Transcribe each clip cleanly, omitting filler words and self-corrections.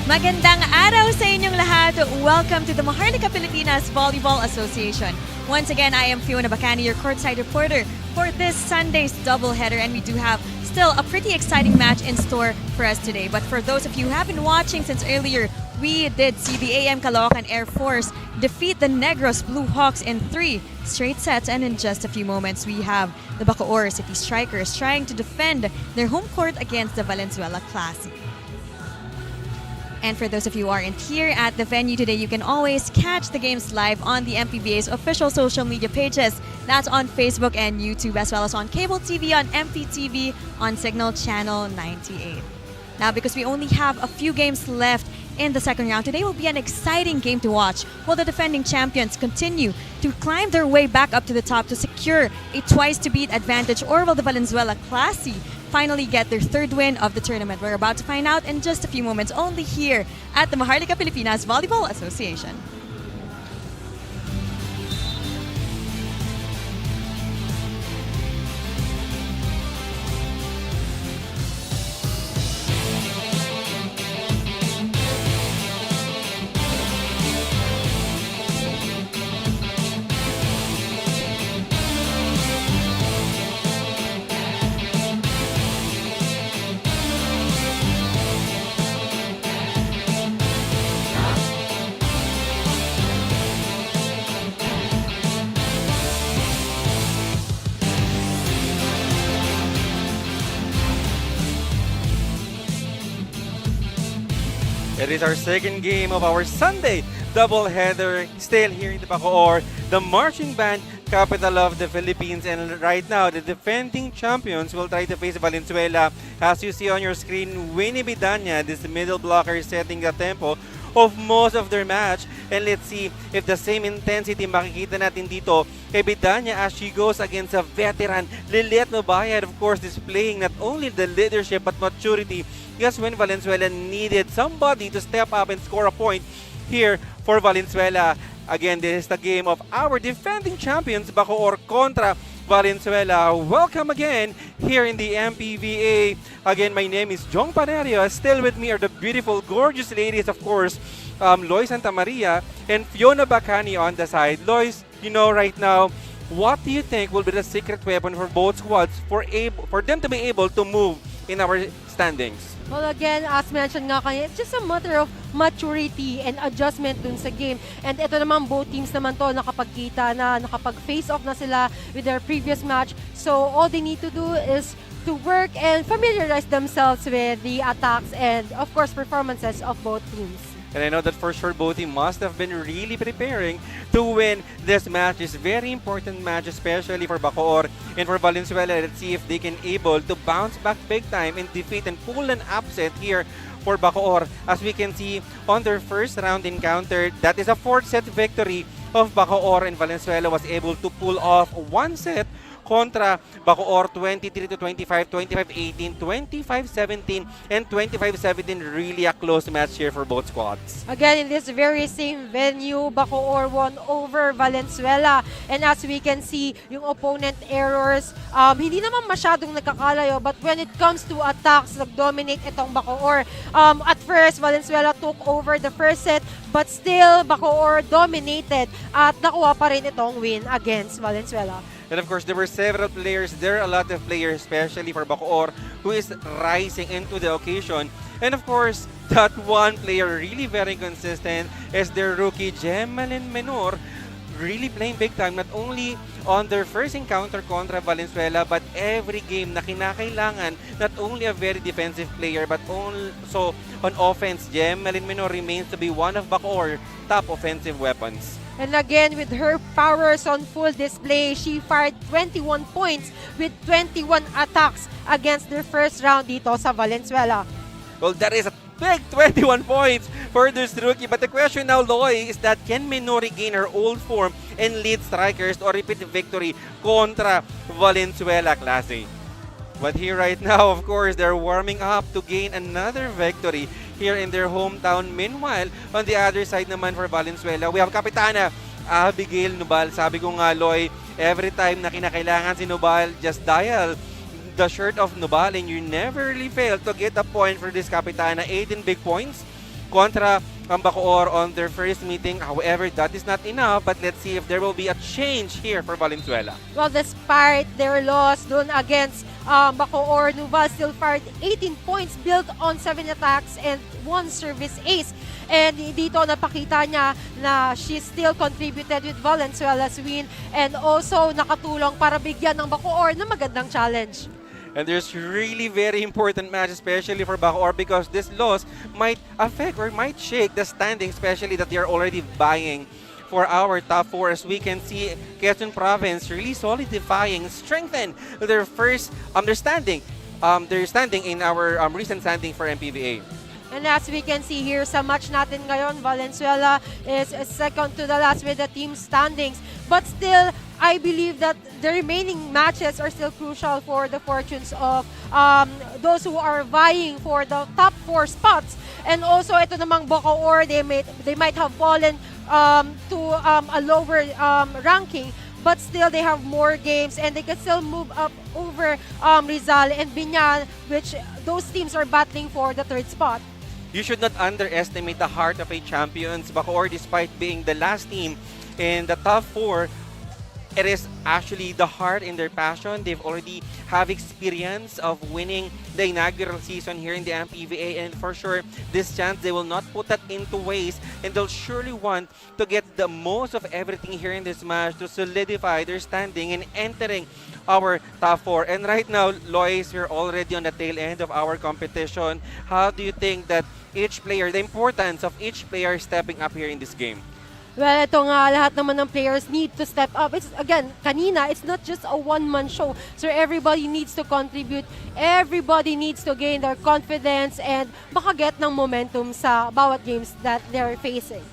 Magandang araw sa inyong lahat. Welcome to the Maharlika Pilipinas Volleyball Association. Once again, I am Fiona Bacani, your courtside reporter for this Sunday's doubleheader, and we do have still a pretty exciting match in store for us today. But for those of you who have been watching since earlier, we did see the AM Caloocan Air Force defeat the Negros Blue Hawks in 3 straight sets, and in just a few moments, we have the Bacoor City Strikers trying to defend their home court against the Valenzuela Classy. And for those of you who aren't here at the venue today, you can always catch the games live on the MPVA's official social media pages. That's on Facebook and YouTube, as well as on cable TV, on MPTV, on Signal Channel 98. Now, because we only have a few games left in the second round, today will be an exciting game to watch while the defending champions continue to climb their way back up to the top to secure a twice-to-beat advantage, or will the Valenzuela Classy finally get their third win of the tournament? We're about to find out in just a few moments, only here at the Maharlika Pilipinas Volleyball Association. It is our second game of our Sunday doubleheader, still here in the Bacoor, the marching band capital of the Philippines. And right now, the defending champions will try to face Valenzuela. As you see on your screen, Winnie Bidanya, this middle blocker, is setting the tempo of most of their match. And let's see if the same intensity makikita natin dito kay Bidanya as she goes against a veteran, Lilet Nobayad, of course, displaying not only the leadership but maturity. Yes, when Valenzuela needed somebody to step up and score a point here for Valenzuela. Again, this is the game of our defending champions, Bacoor contra Valenzuela. Welcome again here in the MPVA. Again, my name is Jong Panerio. Still with me are the beautiful, gorgeous ladies, of course, Lois Santa Maria and Fiona Bacani on the side. Lois, you know right now, what do you think will be the secret weapon for both squads for them to be able to move in our standings? Well, again, as mentioned nga kanya, it's just a matter of maturity and adjustment dun sa game. And ito naman, both teams naman to nakapagkita na, nakapag-face off na sila with their previous match. So all they need to do is to work and familiarize themselves with the attacks and, of course, performances of both teams. And I know that for sure both teams must have been really preparing to win this match. It's a very important match, especially for Bacoor and for Valenzuela. Let's see if they can able to bounce back big time and defeat and pull an upset here for Bacoor. As we can see on their first round encounter, that is a 4th set victory of Bacoor, and Valenzuela was able to pull off one set kontra Bacoor, 23-25, 25-18, 25-17, and 25-17. Really a close match here for both squads. Again, in this very same venue, Bacoor won over Valenzuela. And as we can see, yung opponent errors, hindi naman masyadong nagkakalayo, but when it comes to attacks, nag-dominate itong Bacoor. At first, Valenzuela took over the first set, but still, Bacoor dominated at nakuha pa rin itong win against Valenzuela. And of course, there were several players. There are a lot of players, especially for Bacoor, who is rising into the occasion. And of course, that one player really very consistent is their rookie, Gemalyn Menor, really playing big time, not only on their first encounter contra Valenzuela, but every game na kinakailangan, not only a very defensive player, but also on offense. Gemalyn Menor remains to be one of Bacoor's top offensive weapons. And again, with her powers on full display, she fired 21 points with 21 attacks against their first round dito sa Valenzuela. Well, that is a big 21 points for this rookie. But the question now, Loy, is that can Menor regain her old form and lead Strikers to a repeat victory kontra Valenzuela Classy? But here right now, of course, they're warming up to gain another victory here in their hometown. Meanwhile, on the other side naman for Valenzuela, we have Kapitana Abigail Nubal. Sabi ko nga, Loy, every time na kinakailangan si Nubal, just dial the shirt of Nubal and you never really fail to get a point for this Kapitana. 18 big points kontra ang Bacoor on their first meeting. However, that is not enough, but let's see if there will be a change here for Valenzuela. Well, despite their loss dun against Bacoor, Nuval still fired 18 points built on 7 attacks and 1 service ace. And dito napakita niya na she still contributed with Valenzuela's win and also nakatulong para bigyan ng Bacoor ng magandang challenge. And there's really very important match, especially for Bacoor, because this loss might affect or might shake the standing, especially that they are already vying for our top 4. As we can see, Quezon Province really solidifying, strengthen their first understanding, their standing in our recent standing for MPVA. And as we can see here sa match natin ngayon, Valenzuela is second to the last with the team standings. But still, I believe that the remaining matches are still crucial for the fortunes of those who are vying for the top 4 spots. And also, ito namang Bacoor, they might have fallen to a lower ranking. But still, they have more games and they can still move up over Rizal and Binyan, which those teams are battling for the 3rd spot. You should not underestimate the heart of a champions. Bacoor, despite being the last team in the top 4, it is actually the heart in their passion. They've already have experience of winning the inaugural season here in the MPVA, and for sure, this chance they will not put that into waste, and they'll surely want to get the most of everything here in this match to solidify their standing and entering our top 4. And right now, Lois, we're already on the tail end of our competition. How do you think that each player, the importance of each player stepping up here in this game? Well, ito nga, lahat naman ng players need to step up. It's, again, kanina, it's not just a one-man show. So everybody needs to contribute. Everybody needs to gain their confidence and makaget ng momentum sa bawat games that they're facing.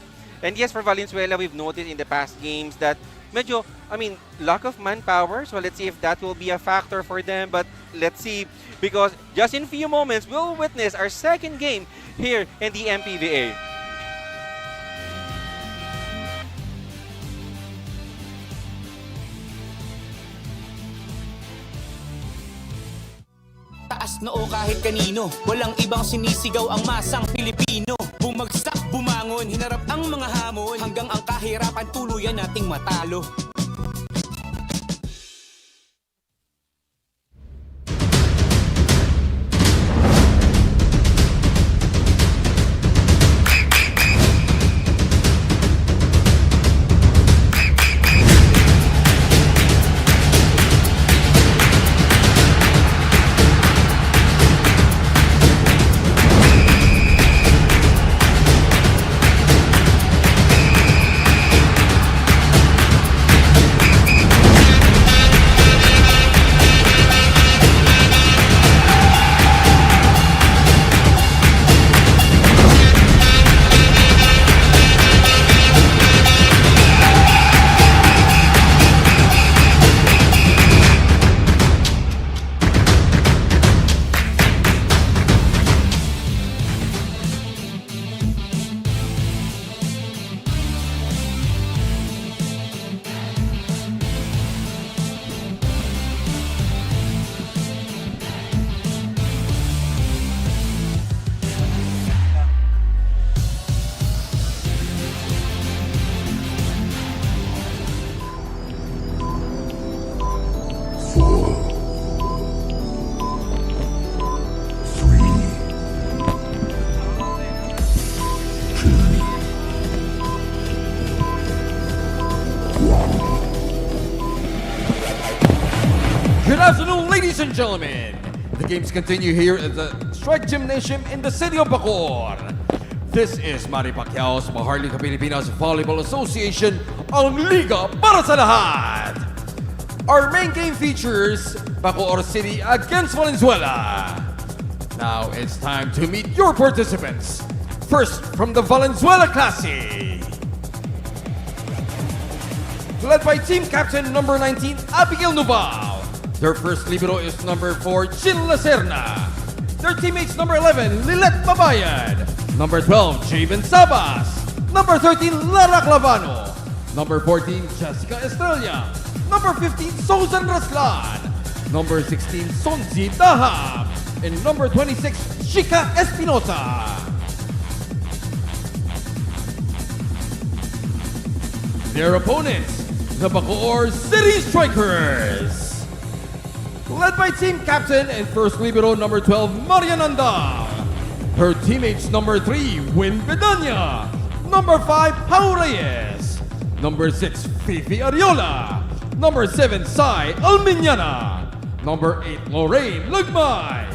And yes, for Valenzuela, we've noticed in the past games that medyo, lack of manpower. So let's see if that will be a factor for them. But let's see, because just in a few moments, we'll witness our second game here in the MPVA. Taas noo kahit kanino, walang ibang sinisigaw ang masang Pilipino. Bumagsak, bumangon, hinarap ang mga hamon, hanggang ang kahirapan tuluyan nating matalo. Good afternoon, ladies and gentlemen. The games continue here at the Strike Gymnasium in the city of Bacoor. This is Manny Pacquiao's Maharlika Pilipinas Volleyball Association, ang liga para sa lahat. Our main game features Bacoor City against Valenzuela. Now it's time to meet your participants. First, from the Valenzuela Classy. Led by team captain number 19, Abigail Nuval. Their first libero is number 4, Jill Lacerna. Their teammates number 11, Lilet Babayad. Number 12, Javen Sabas. Number 13, Lara Clavano. Number 14, Jessica Estrella. Number 15, Susan Raslan. Number 16, Sonzi Dahab. And number 26, Shika Espinosa. Their opponents, the Bacoor City Strikers. Led by team captain and first libero number 12, Mariananda. Her teammates number 3, Win Bedanya. Number 5, Pau Reyes. Number 6, Fifi Ariola. Number 7, Sai Almiñana. Number 8, Lorraine Lagmay.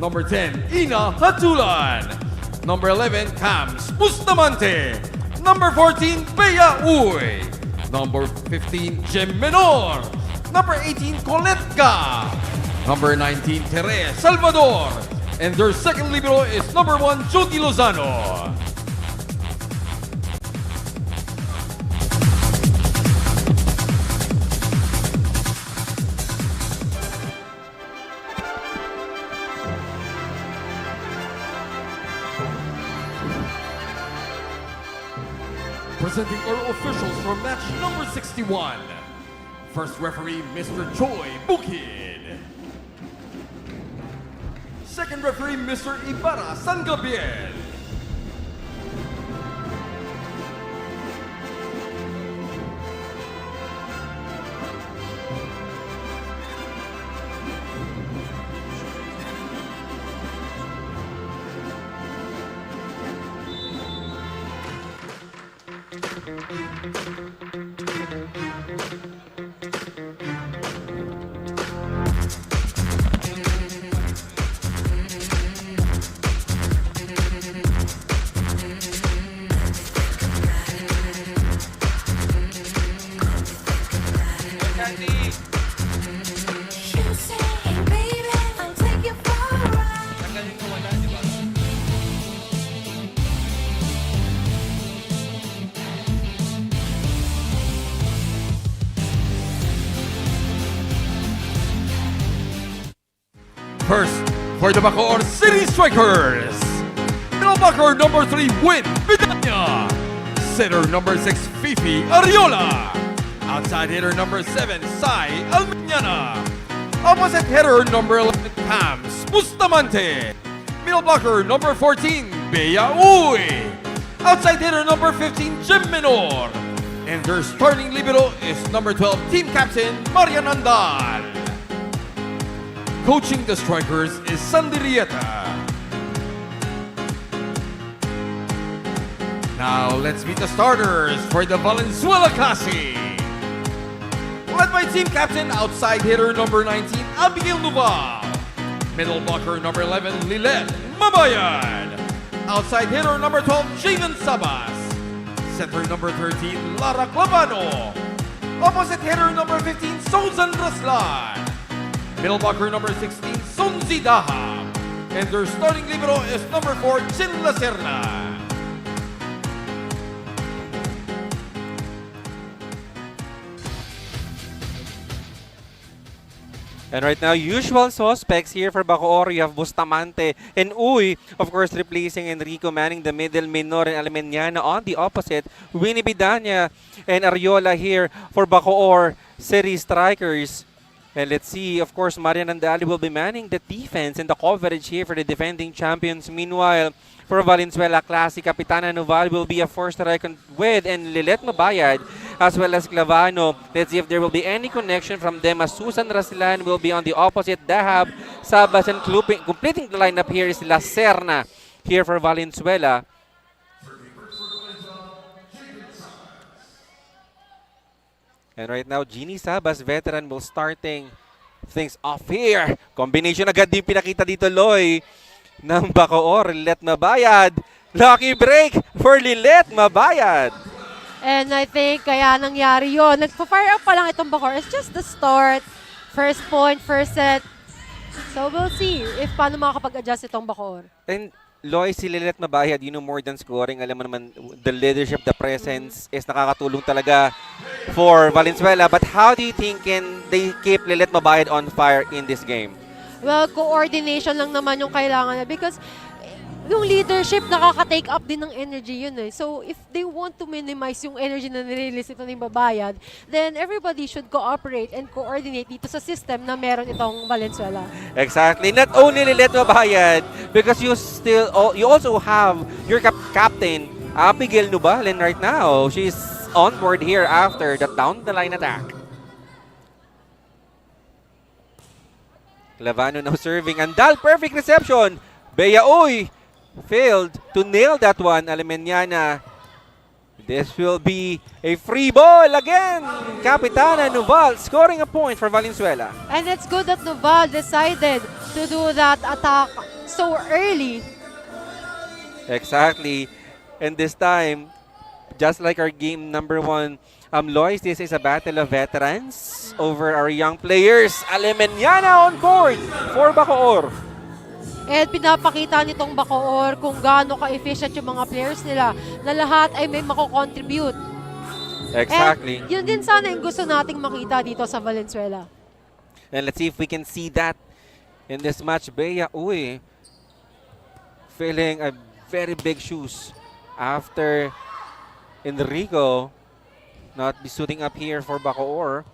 Number 10, Ina Hatulan. Number 11, Cams Bustamante. Number 14, Bea Uy. Number 15, Jem Menor. Number 18, Coletka. Number 19, Tere Salvador. And their second libero is number 1, Jody Lozano. Presenting our officials for match number 61. First referee, Mr. Choi Bukid. Second referee, Mr. Ibarra San Gabriel. First, for the Bacoor City Strikers, middlebacker number 3, Win Bedanya. Setter number 6, Fifi Ariola. Outside hitter number 7, Sai Almiñana. Opposite hitter number 11, Cams Bustamante. Middlebacker number 14, Bea Uy. Outside hitter number 15, Jem Menor. And their starting libero is number 12, team captain Marian Andal. Coaching the Strikers is Sandy Rieta. Now let's meet the starters for the Valenzuela Classy. Led by team captain, outside hitter number 19, Abigail Nuval. Middle blocker number 11, Lilet Mabayad. Outside hitter number 12, Javen Sabas. Center number 13, Lara Clavano. Opposite hitter number 15, Susan Raslan. Middle blocker number 16, Sonzi Daha. And their starting libero is number 4, Chin Lacerna. And right now, usual suspects here for Bacoor. You have Bustamante and Uy, of course, replacing Enrico manning the middle, Menor and Almiñana on the opposite. Winnie Bidanya and Ariola here for Bacoor City Strikers. And let's see, of course, Marian Andali will be manning the defense and the coverage here for the defending champions. Meanwhile, for Valenzuela Classy, Capitana Noval will be a force to reckon with, and Lilet Mabayad as well as Clavano. Let's see if there will be any connection from them, as Susan Rasilan will be on the opposite. Dahab, Sabas, and completing the lineup here is La Serna here for Valenzuela. And right now, Jeannie Sabas, veteran, will starting things off here. Combination agad din pinakita dito, Loy, ng Bacoor. Lilet Mabayad. Lucky break for Lilet Mabayad. And I think kaya nangyari yun. Nagpa-fire up pa lang itong Bacoor. It's just the start. First point, first set. So we'll see if paano makakapag-adjust itong Bacoor. And Loy, si Lilet Mabayad, you know, more than scoring, alam mo naman, the leadership, the presence is nakakatulong talaga for Valenzuela. But how do you think can they keep Lilet Mabayad on fire in this game? Well, coordination lang naman yung kailangan na because yung leadership nakaka-take up din ng energy yun eh. So if they want to minimize yung energy na nirelease ito ng Babayad, then everybody should cooperate and coordinate dito sa system na meron itong Valenzuela. Exactly. Not only Lilet Mabayad, because you also have your captain, Abigail Nubalen right now. She's on board here after the down-the-line attack. Clavano now serving. Andal, perfect reception. Bea Uy failed to nail that one. Alemaniana. This will be a free ball again. Capitana Noval scoring a point for Valenzuela. And it's good that Noval decided to do that attack so early. Exactly. And this time, just like our game number 1, Lois, this is a battle of veterans over our young players. Alemaniana on board for Bacoor. And pinapakita nitong Bacoor kung gaano ka-efficient yung mga players nila na lahat ay may mako-contribute. Exactly. And yun din sana yung gusto nating makita dito sa Valenzuela. And let's see if we can see that in this match. Bea Uy filling a very big shoes after Enrico not be suiting up here for Bacoor.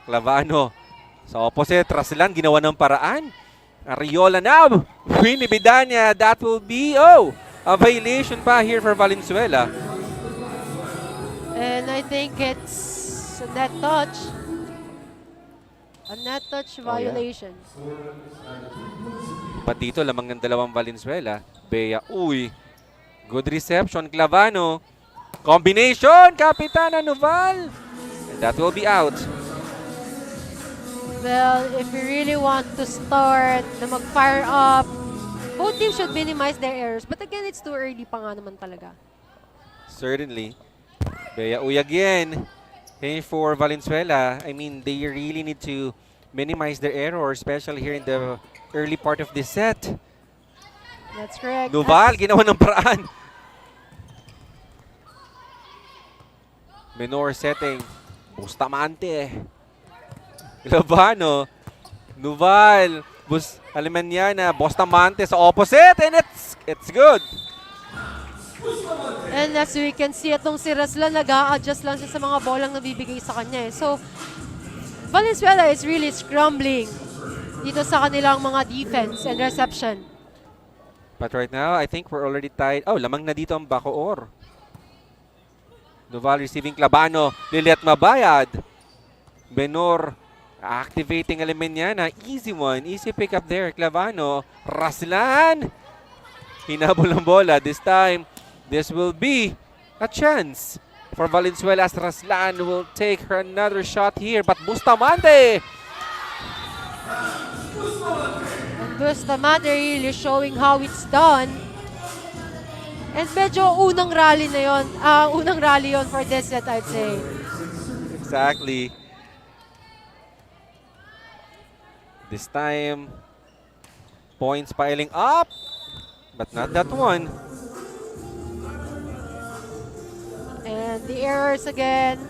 Clavano sa opposite. Raslan ginawa ng paraan. Ariola now. Winnie Bidania. That will be, a violation pa here for Valenzuela. And I think it's a net touch. A net touch violation. But dito lamang ng dalawang Valenzuela. Bea Uy. Good reception. Clavano. Combination. Capitana Noval. And that will be out. Well, if we really want to start na mag-fire up, both teams should minimize their errors. But again, it's too early pa nga naman talaga. Certainly. Bea Uy again. Hey, for Valenzuela, I mean, they really need to minimize their error, especially here in the early part of this set. That's correct. Noval, ginawa ng paraan. Menor setting. Bustamante. Clavano. Noval. Alemaniana. Bustamante sa opposite. And it's good. And as we can see, itong si Raslan nag-a-adjust lang siya sa mga bolang nabibigay sa kanya. So, Valenzuela is really scrambling dito sa kanilang mga defense and reception. But right now, I think we're already tied. Oh, lamang na dito ang Bacoor. Noval receiving Clavano. Lilet Mabayad. Menor activating Alemaniana. Easy one. Easy pick up there. Clavano. Raslan. Hinabol ang bola. This time, this will be a chance for Valenzuela as Raslan will take her another shot here. But Bustamante. And Bustamante really showing how it's done. And medyo unang rally na yon. Unang rally yon for this set, I'd say. Exactly. This time, points piling up, but not that one. And the errors again.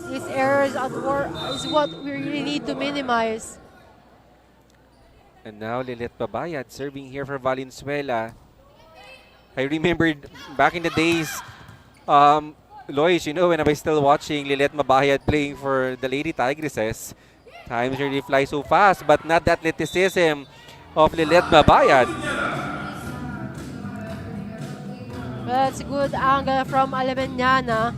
These errors at war is what we really need to minimize. And now Lilet Babayad serving here for Valenzuela. I remembered back in the days, Lois, you know, when I was still watching Lilet Mabayad playing for the Lady Tigresses, times really fly so fast, but not that athleticism of Lilet Mabayad. That's a good angle from Alemaniana.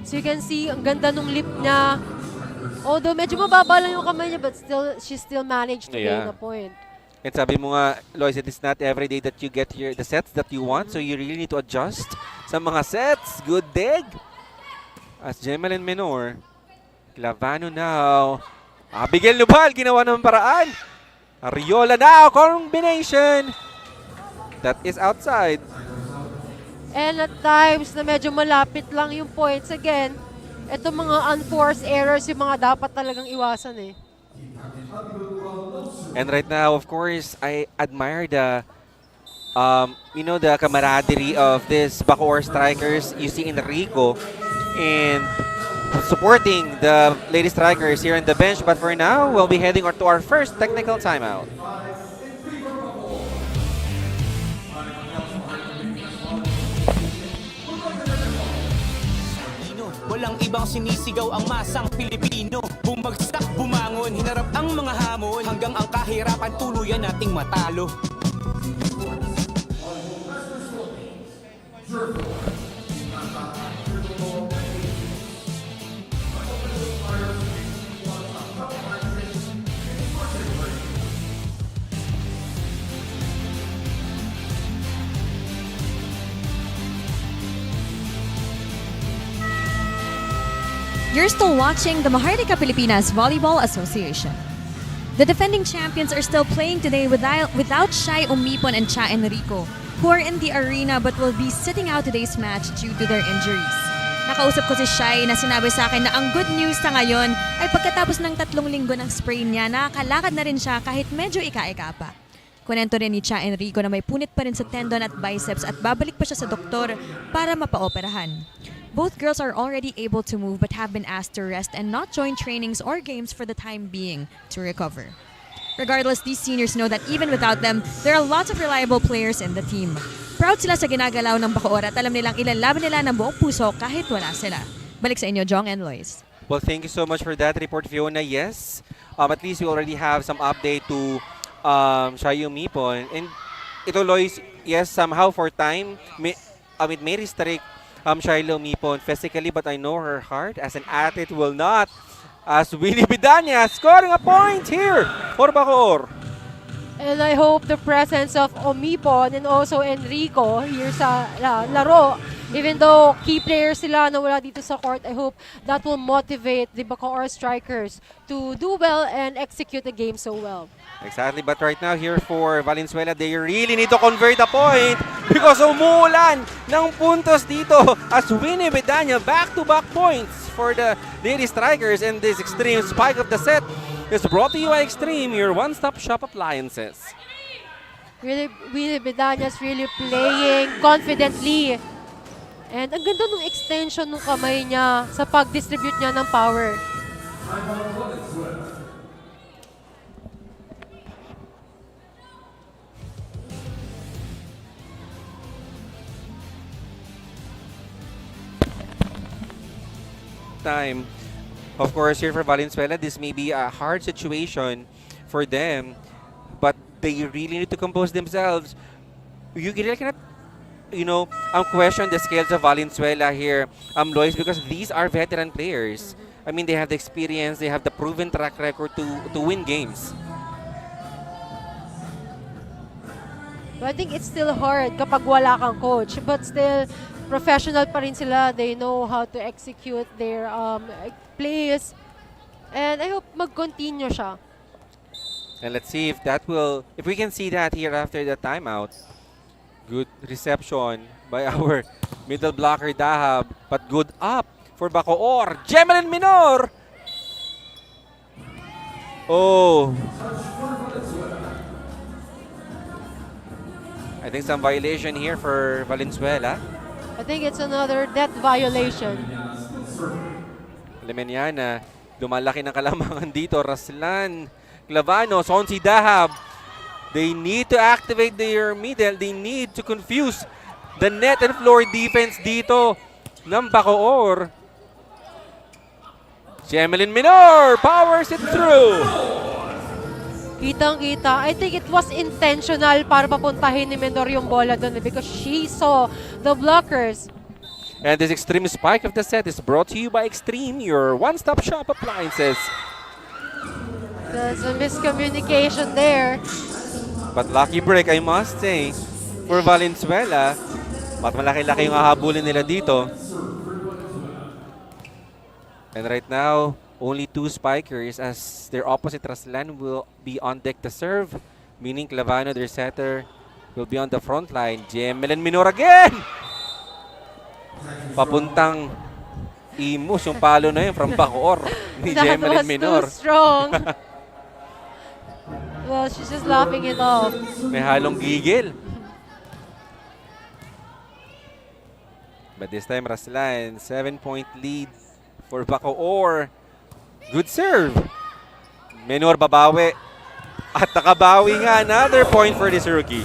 So you can see, ang ganda nung lip niya. Although medyo mababa lang yung kamay niya, but still, she still managed to gain a point. And sabi mo nga, Lois, it is not every day that you get the sets that you want, so you really need to adjust sa mga sets. Good dig. As Gemelin Menor. Clavano now. Abigail Noval, ginawa ng paraan. Ariola now, combination. That is outside. And at times na medyo malapit lang yung points again, ito mga unforced errors yung mga dapat talagang iwasan eh. And right now, of course, I admire the the camaraderie of this Bacoor Strikers. You see Enrico and supporting the Lady Strikers here on the bench. But for now, we'll be heading to our first technical timeout. Walang ibang sinisigaw ang masang Pilipino. Bumagsak, bumangon, hinarap ang mga hamon, hanggang ang kahirapan tuluyan nating matalo. You're still watching the Maharlika Pilipinas Volleyball Association. The defending champions are still playing today without Shai Umipon and Cha Enrico, who are in the arena but will be sitting out today's match due to their injuries. Nakausap ko si Shai na sinabi sa akin na ang good news sa ngayon ay pagkatapos ng 3 linggo ng sprain niya, nakakalakad na rin siya kahit medyo ika-ika pa. Kunento rin ni Cha Enrico na may punit pa rin sa tendon at biceps at babalik pa siya sa doktor para mapaoperahan. Both girls are already able to move but have been asked to rest and not join trainings or games for the time being to recover. Regardless, these seniors know that even without them, there are lots of reliable players in the team. Proud sila sa ginagalaw ng Bacoor at alam nilang ilalaban nila ng buong puso kahit wala sila. Balik sa inyo, Jong and Lois. Well, thank you so much for that report, Fiona. Yes, at least we already have some update to Shai Umipon. And ito, Lois, yes, somehow for time, it may restrict Shai Umipon physically, but I know her heart as an athlete will not. As Winnie Bidanya scoring a point here for Bacoor. And I hope the presence of Umipon and also Enrico here sa laro, even though key players sila na wala dito sa court, I hope that will motivate the Bacoor Strikers to do well and execute the game so well. Exactly, but right now here for Valenzuela, they really need to convert a point because umuulan ng puntos dito as Winnie Bidanya back-to-back points for the Lady Strikers, and this extreme spike of the set is brought to you by Extreme, your one-stop shop appliances. Really, Winnie Bidanya is really playing confidently. And ang ganda ng extension ng kamay niya sa pag-distribute niya ng power. Time. Of course, here for Valenzuela, this may be a hard situation for them, but they really need to compose themselves. You really cannot, question the skills of Valenzuela here, Lois, because these are veteran players. I mean, they have the experience, they have the proven track record to win games. But I think it's still hard kapag wala kang coach, but still, professional pa rin sila. They know how to execute their plays. And I hope mag-continue siya. And let's see if we can see that here after the timeout. Good reception by our middle blocker Dahab, but good up for Bacoor. Gemelin Minor! Oh. I think some violation here for Valenzuela. I think it's another death violation. Lemeniana, lumalaki ng kalamangan dito. Raslan, Clavano, Sonsi Dahab. They need to activate their middle. They need to confuse the net and floor defense dito ng Bacoor. Gemelin Minor powers it through. Kitang-kita. I think it was intentional para papuntahin ni Minor yung bola doon because she saw the blockers. And this extreme spike of the set is brought to you by Extreme, your one-stop shop appliances. There's a miscommunication there. But lucky break, I must say, for Valenzuela. But malaki-laki yung hahabulin nila dito. And right now, only 2 spikers as their opposite Raslan will be on deck to serve. Meaning Clavano, their setter, will be on the front line. Gemelin Minor again! Papuntang Imus yung palo na yun from Bacoor ni Gemelin Minor. That was too strong. Well, she's just laughing it off. May halong gigil. But this time, Raslan, 7-point lead for Bacoor. Good serve. Minor babawi. At nakabawi nga, another point for this rookie.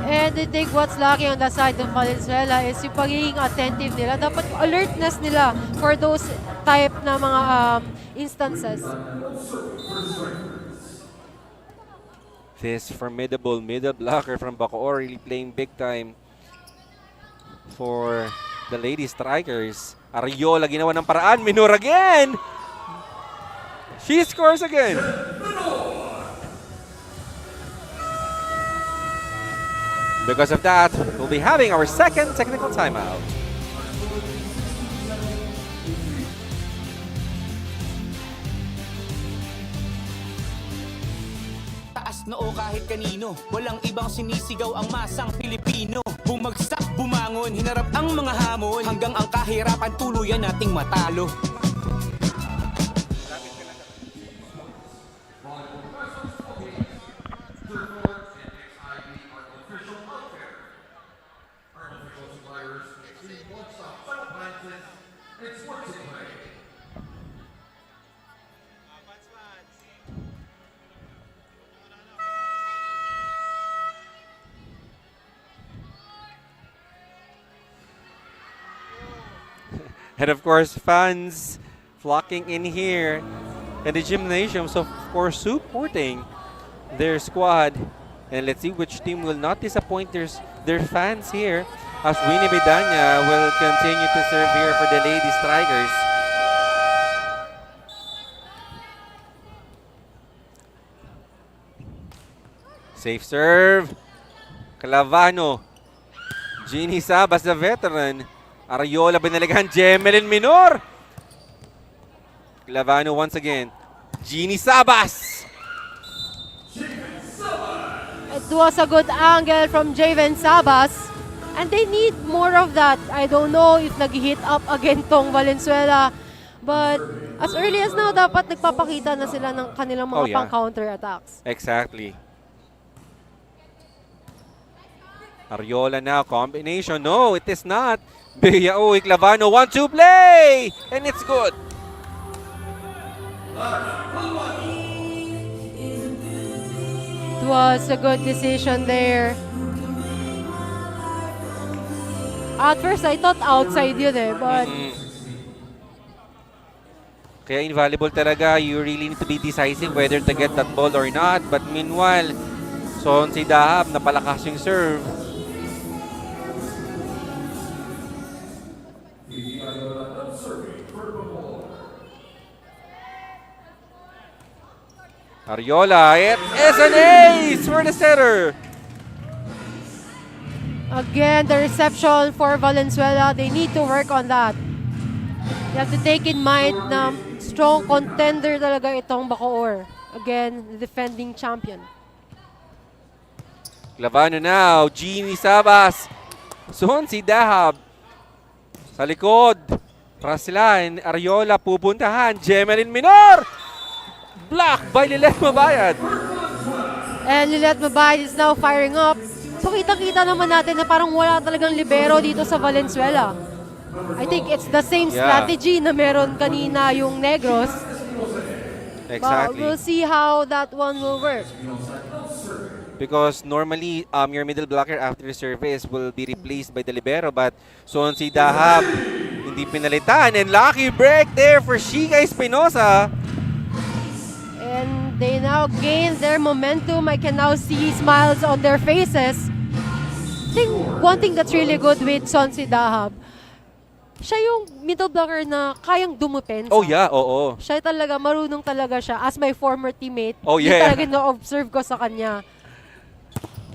And I think what's lacking on the side of Valenzuela is yung pagiging attentive nila. Dapat alertness nila for those type na mga instances. This formidable middle blocker from Bacoor really playing big time for the Lady Strikers. Ariola ginawa ng paraan. Minor again! She scores again. Because of that, we'll be having our second technical timeout. Taas na o kahit kanino, walang ibang sinisigaw ang masang Pilipino. Bumagsak, bumangon, hinarap ang mga hamon, hanggang ang kahirapan tuluyan nating matalo. And of course, fans flocking in here in the gymnasium, so of course supporting their squad. And let's see which team will not disappoint their fans here, as Winnie Bedanya will continue to serve here for the Lady Strikers. Safe serve. Calavano. Jeannie Sabas, the veteran. Ariola binalikan, Jemelyn Minor. Calavano once again. Jeannie Sabas. It was a good angle from Javen Sabas. And they need more of that. I don't know if nag-hit up again tong Valenzuela. But as early as now, dapat nagpapakita na sila ng kanilang mga pang-counter attacks. Exactly. Ariola now, combination. No, it is not. Biao, Clavano, 1-2 play! And it's good. It was a good decision there. At first, I thought outside yun but... Kaya invaluable talaga. You really need to be decisive whether to get that ball or not. But meanwhile, si Dahab, napalakas yung serve. Ariola, it is an ace for the setter. Again, the reception for Valenzuela, they need to work on that. You have to take in mind na strong contender talaga itong Bacoor. Again, the defending champion. Clavano now, Jeannie Sabas. Si Dahab. Sa likod. Raslan, Ariola pupuntahan. Jemelyn Minor. Block by Lilet Mabayad. And Lilet Mabayad is now firing up. So kita-kita naman natin na parang wala talagang libero dito sa Valenzuela. I think it's the same strategy na meron kanina yung Negros. Exactly. But we'll see how that one will work. Because normally, your middle blocker after service will be replaced by the libero. But si Dahab, hindi pinalitan. And lucky break there for Shika Espinosa. And they now gain their momentum. I can now see smiles on their faces. I think one thing that's really good with Sonsi Dahab, siya yung middle blocker na kayang dumupensa. Oh yeah, oo. Siya talaga, marunong talaga siya. As my former teammate, yun talaga na-observe ko sa kanya.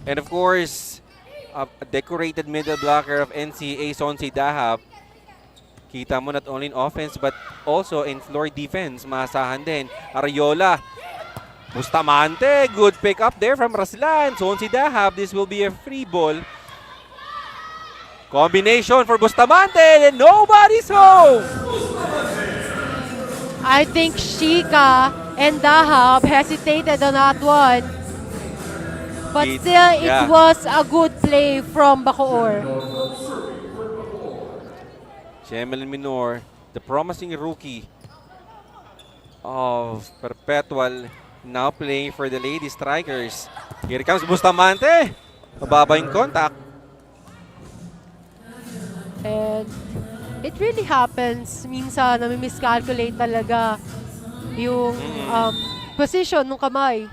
And of course, a decorated middle blocker of NCA, Sonsi Dahab. Kita mo not only in offense but also in floor defense. Maasahan din. Ariola. Bustamante. Good pick up there from Raslan. Sonsi Dahab. This will be a free ball. Combination for Bustamante. And nobody's home. I think Shika and Dahab hesitated on that one. But still, it was a good play from Bacoor. Jemelyn Minor, the promising rookie of Perpetual, now playing for the Lady Strikers. Here comes Bustamante. Mababa yung contact. And it really happens. Minsan, nami-miscalculate talaga yung position ng kamay.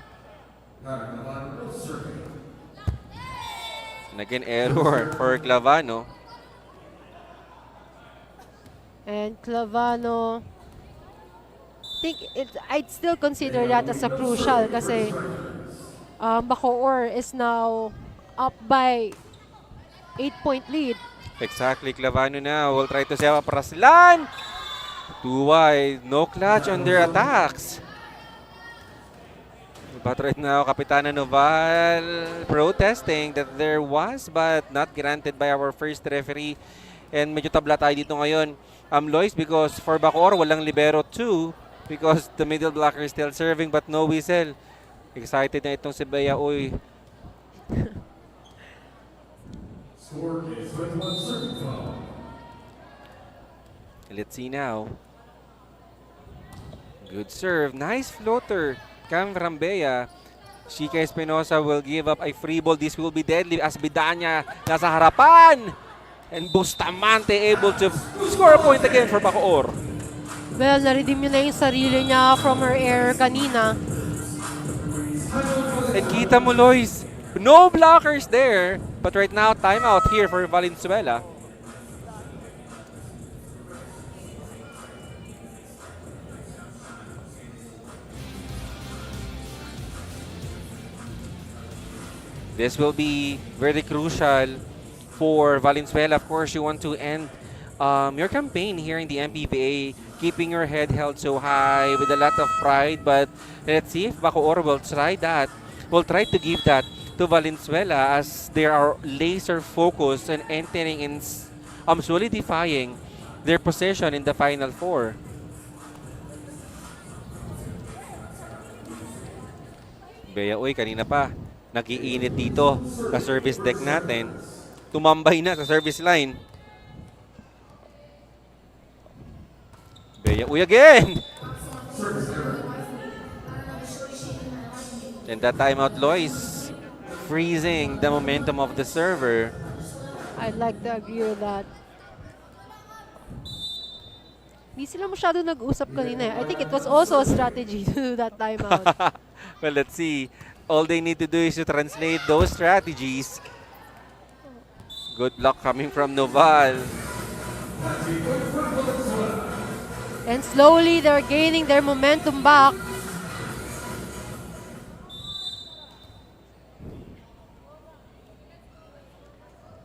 And again, error for Clavano. And Clavano, I'd still consider that as a crucial kasi Bacoor is now up by 8-point lead. Exactly, Clavano now will try to set up Raslan. Too wide, no clutch on their attacks. But right now, Kapitana Noval protesting that there was but not granted by our first referee. And medyo tabla tayo dito ngayon. Lois, because for Bacoor, walang libero 2 because the middle blocker is still serving but no whistle. Excited na itong si Bea Uy. Let's see now. Good serve. Nice floater. Cam from Bea. Shika Espinosa will give up a free ball. This will be deadly as Bidanya nasa harapan. And Bustamante able to score a point again for Bacoor. Well, na-redeem niya na yung sarili niya from her error kanina. And kita mo, Lois, no blockers there. But right now, timeout here for Valenzuela. This will be very crucial for Valenzuela. Of course, you want to end your campaign here in the MPVA, keeping your head held so high with a lot of pride. But let's see if Bacoor will try that. Will try to give that to Valenzuela as they are laser focused and entering in solidifying their position in the Final Four. Bea Uy, kanina pa nag-iinit dito sa service deck natin. Tumambay na sa service line. Bea Uy again! And that timeout, Lois, freezing the momentum of the server. I'd like to agree with that. Hindi sila masyado nag-usap kanina. I think it was also a strategy to do that timeout. Well, let's see. All they need to do is to translate those strategies. Good block coming from Noval. And slowly, they're gaining their momentum back.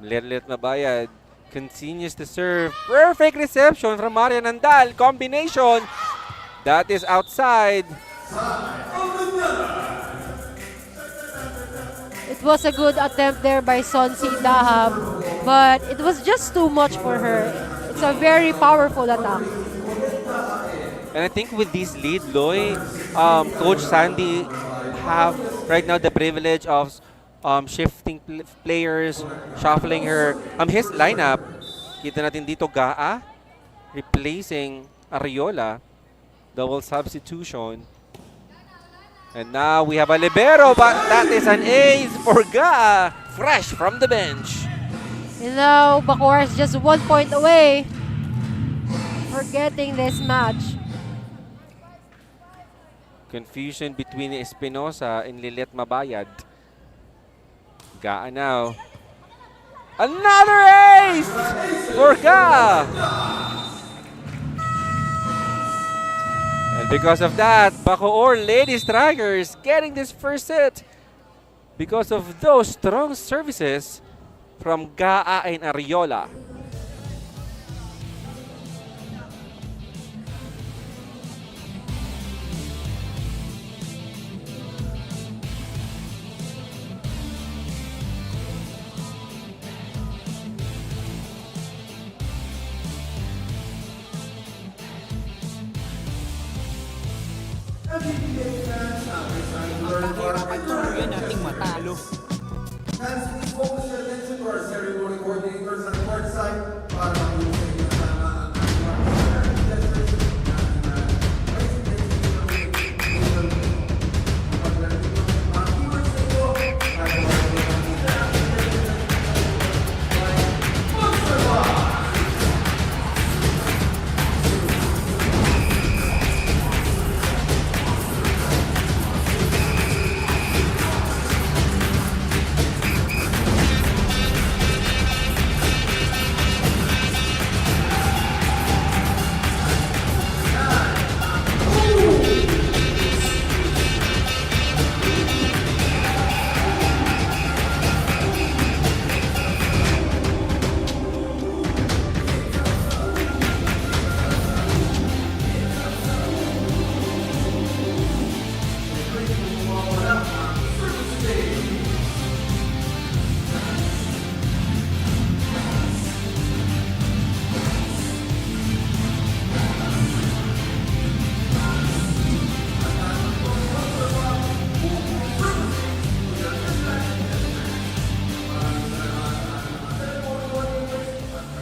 Let Mabayad continues to serve. Perfect reception from Maria Nandal. Combination. That is outside. It was a good attempt there by Sonsi Dahab, but it was just too much for her. It's a very powerful attack. And I think with this lead, Loy, Coach Sandy have right now the privilege of shifting players, shuffling his lineup. Kita natin dito Gaa replacing Ariola. Double substitution. And now we have a libero, but that is an ace for Gaa, fresh from the bench. And now Bacoor is just 1 point away for getting this match. Confusion between Espinosa and Lilet Mabayad. Gaa now. Another ace for Gaa. And because of that, Bacoor Lady Strikers getting this first set because of those strong services from Gaa and Ariola. Kakaharapin tuluyan nating matalo. Fans, please focus your attention to our ceremony coordinators on the court side para mabuhay na tama ang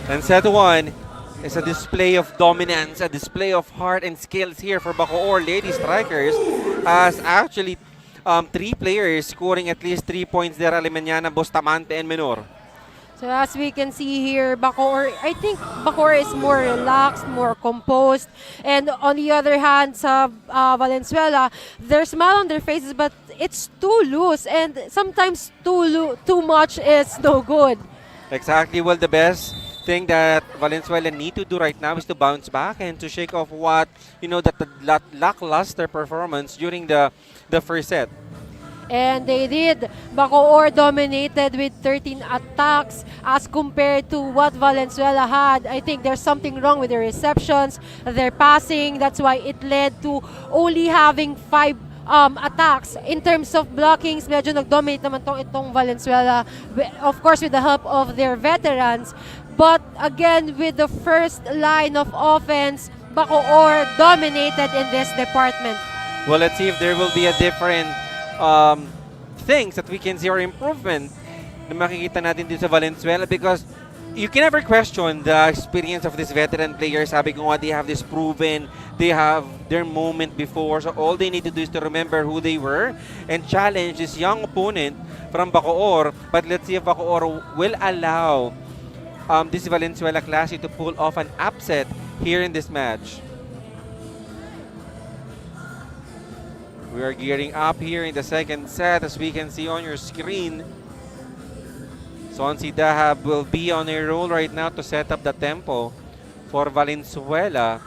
And set one is a display of dominance, a display of heart and skills here for Bacoor Lady Strikers, as actually 3 players scoring at least 3 points there, Alimanyana, Bustamante, and Menor. So as we can see here, I think Bacoor is more relaxed, more composed. And on the other hand, sa Valenzuela, there's smile on their faces, but it's too loose. And sometimes too much is no good. Exactly. Well, the best thing that Valenzuela need to do right now is to bounce back and to shake off what, that lackluster performance during the first set. And they did. Bacoor dominated with 13 attacks as compared to what Valenzuela had. I think there's something wrong with their receptions, their passing. That's why it led to only having 5 attacks. In terms of blockings, medyo nag-dominate naman itong Valenzuela. Of course, with the help of their veterans. But again, with the first line of offense, Bacoor dominated in this department. Well, let's see if there will be a different things that we can see or improvement na makikita natin din sa Valenzuela, because you can never question the experience of these veteran players. Sabi ko nga, they have this proven, they have their moment before, so all they need to do is to remember who they were and challenge this young opponent from Bacoor. But let's see if Bacoor will allow this Valenzuela Classy to pull off an upset here in this match. We are gearing up here in the second set, as we can see on your screen. Sonsi Dahab will be on a roll right now to set up the tempo for Valenzuela,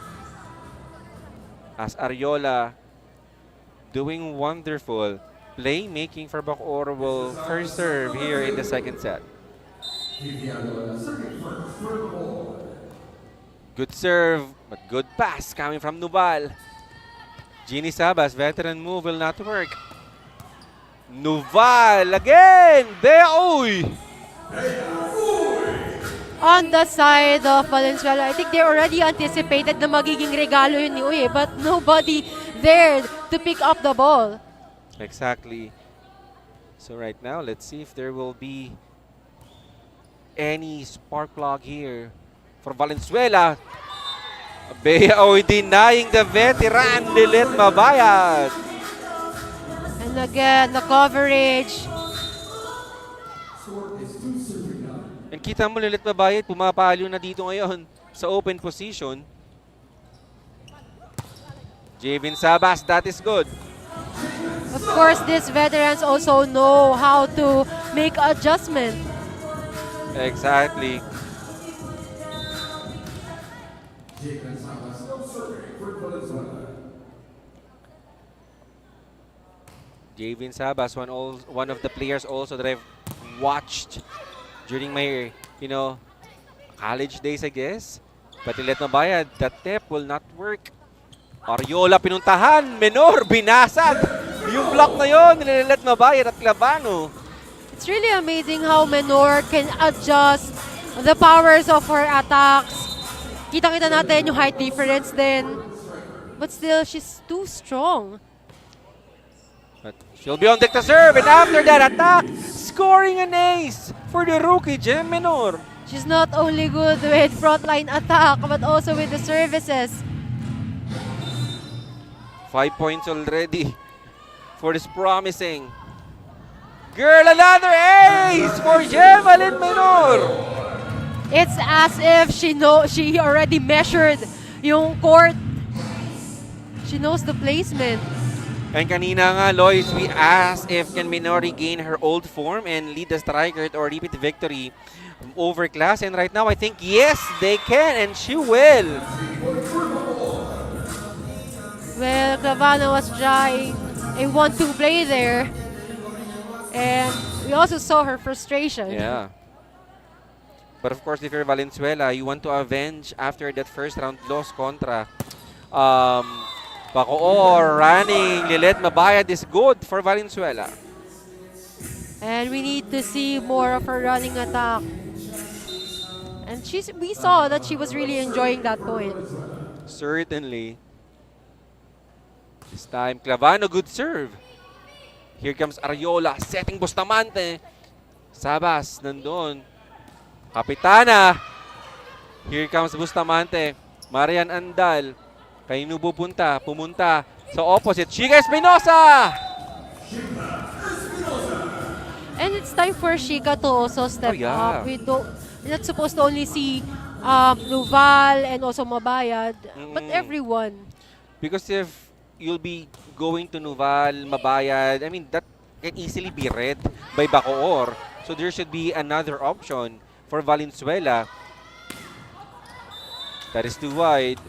as Ariola doing wonderful playmaking for Bacoor will first serve here in the second set. Good serve, but good pass coming from Nubal. Jeannie Sabas, veteran move will not work. Nuval again! Beoy! On the side of Valenzuela, I think they already anticipated na magiging regalo yun ni Uy, but nobody there to pick up the ball. Exactly. So right now, let's see if there will be any spark plug here for Valenzuela. Beoy denying the veteran Lilit Mabayad. And again, the coverage. And kita mo, Lilit Mabayad pumapalo na dito ngayon sa open position. Javin Sabas, that is good. Of course, these veterans also know how to make adjustment. Exactly. Javin Sabas, one of the players also that I've watched during my, college days, I guess. But Lilit Mabayad, that tip will not work. Ariola pinuntahan, Menor, binasag. Yung block na yon, Lilit Mabayad at Clavano. It's really amazing how Menor can adjust the powers of her attacks. Kita-kita natin yung height difference din. But still, she's too strong. But she'll be on deck to serve, and after that attack, scoring an ace for the rookie, Jem Menor. She's not only good with frontline attack, but also with the services. 5 points already for this promising. Girl, another ace for Jemalyn Menor. It's as if she already measured yung court. She knows the placement. And kanina nga, Lois, we asked if can Menor regain her old form and lead the Strikers or repeat victory over Class. And right now, I think, yes, they can, and she will. Well, Clavano was trying a 1-2 play there. And we also saw her frustration. Yeah. But of course, if you're Valenzuela, you want to avenge after that first round loss contra Bacoor. Running Lilit Mabayad is good for Valenzuela. And we need to see more of her running attack. And we saw that she was really enjoying that point. Certainly. This time, Clavano, good serve. Here comes Ariola, setting Bustamante. Sabas, nandun. Kapitana. Here comes Bustamante. Marian Andal. Kanino pupunta? Pumunta sa opposite. Chica Espinosa! And it's time for Shika to also step up. We're not supposed to only see Nuval and also Mabayad, but everyone. Because if you'll be going to Nuval, Mabayad, I mean, that can easily be read by Bacoor. So there should be another option for Valenzuela. That is too wide.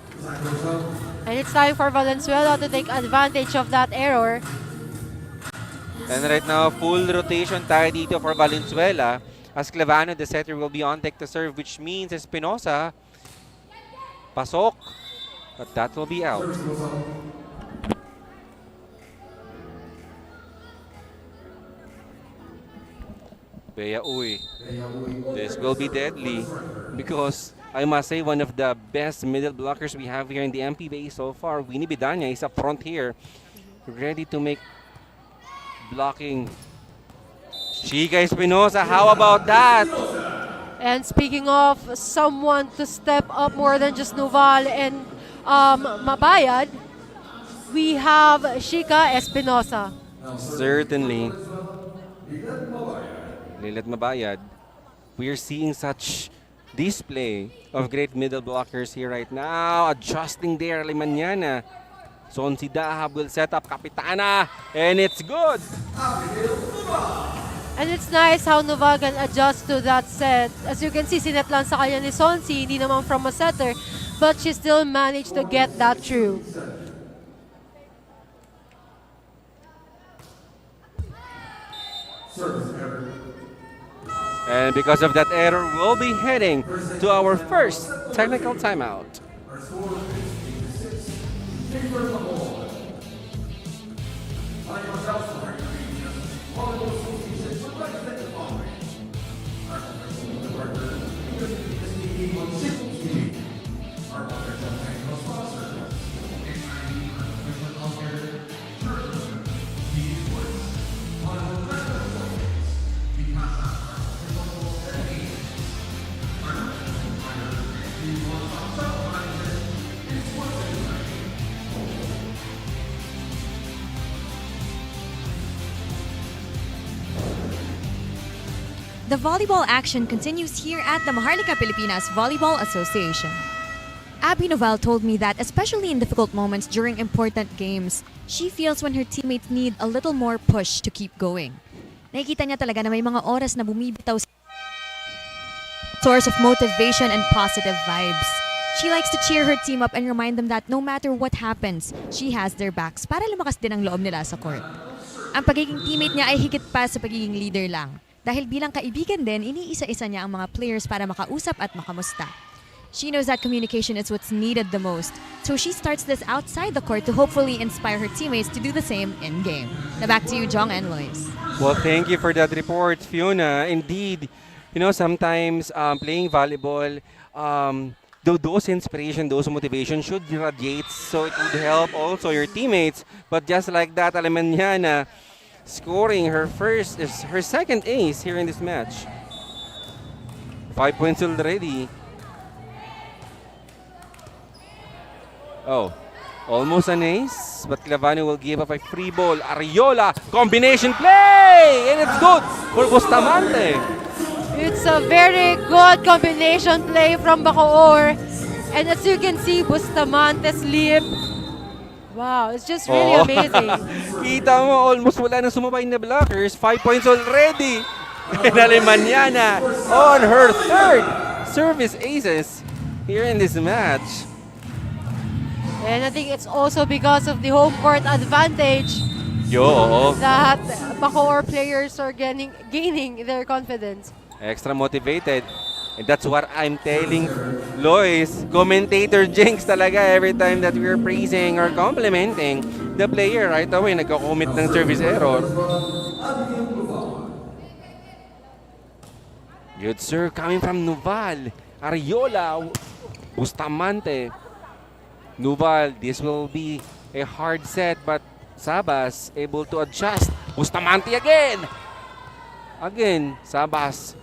And it's time for Valenzuela to take advantage of that error. And right now, full rotation tayo dito for Valenzuela. As Clavano, the setter, will be on deck to serve, which means Espinosa, pasok, but that will be out. Bea Uy. This will be deadly because I must say one of the best middle blockers we have here in the MPVA so far. Winnie Bidanya is up front here, ready to make blocking. Chica Espinosa, how about that? And speaking of someone to step up more than just Nuval and Mabayad, we have Shika Espinosa. Certainly. Lilet Mabayad. We are seeing such display of great middle blockers here right now. Adjusting there, Limanyana. Sonsi Dahab will set up Kapitana, and it's good. And it's nice how Nuval can adjust to that set. As you can see, sinet lang sa kanya ni Sonsi, hindi naman from a setter, but she still managed to get that through. And because of that error, we'll be heading to our first technical timeout. The volleyball action continues here at the Maharlika Pilipinas Volleyball Association. Abby Noval told me that, especially in difficult moments during important games, she feels when her teammates need a little more push to keep going. Nakikita niya talaga na may mga oras na bumibitaw source of motivation and positive vibes. She likes to cheer her team up and remind them that no matter what happens, she has their backs para lumakas din ang loob nila sa court. Ang pagiging teammate niya ay higit pa sa pagiging leader lang. Dahil bilang kaibigan din, iniisa-isa niya ang mga players para makausap at makamusta. She knows that communication is what's needed the most, so she starts this outside the court to hopefully inspire her teammates to do the same in-game. Now back to you, Jong and Lois. Well, thank you for that report, Fiona. Indeed, you know, sometimes playing volleyball, those inspiration, those motivation should radiate so it would help also your teammates. But just like that, Alemanyana scoring her second ace here in this match. 5 points already. Oh, almost an ace, but Clavano will give up a free ball. Ariola, combination play! And it's good for Bustamante. It's a very good combination play from Bacoor. And as you can see, Bustamante's leap. Wow, it's just really amazing. Kita mo, almost wala nang sumabay na blockers. 5 points already. And Alemanyana on her third service aces here in this match. And I think it's also because of the home court advantage that Bacoor players are gaining their confidence. Extra motivated. And that's what I'm telling Lois. Commentator Jinx talaga every time that we're praising or complimenting the player. Right away, nagko-commit ng service error. Good serve coming from Nuval. Ariola. Bustamante. Nuval, this will be a hard set, but Sabas able to adjust. Bustamante again. Sabas.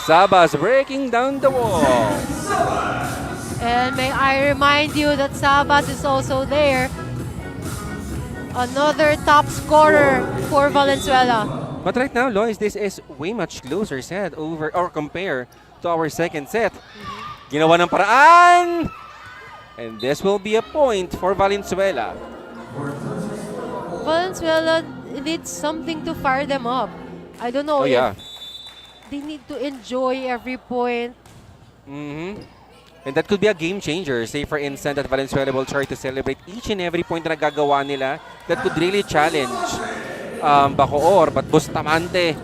Sabas breaking down the wall. And may I remind you that Sabas is also there. Another top scorer for Valenzuela. But right now, Lois, this is way much closer set over or compare to our second set. Ginawa ng paraan! And this will be a point for Valenzuela. Valenzuela needs something to fire them up. I don't know Oh, yeah. if they need to enjoy every point. And that could be a game changer. Say for instance that Valenzuela will try to celebrate each and every point na nagagawa nila. That could really challenge Bacoor. But Bustamante,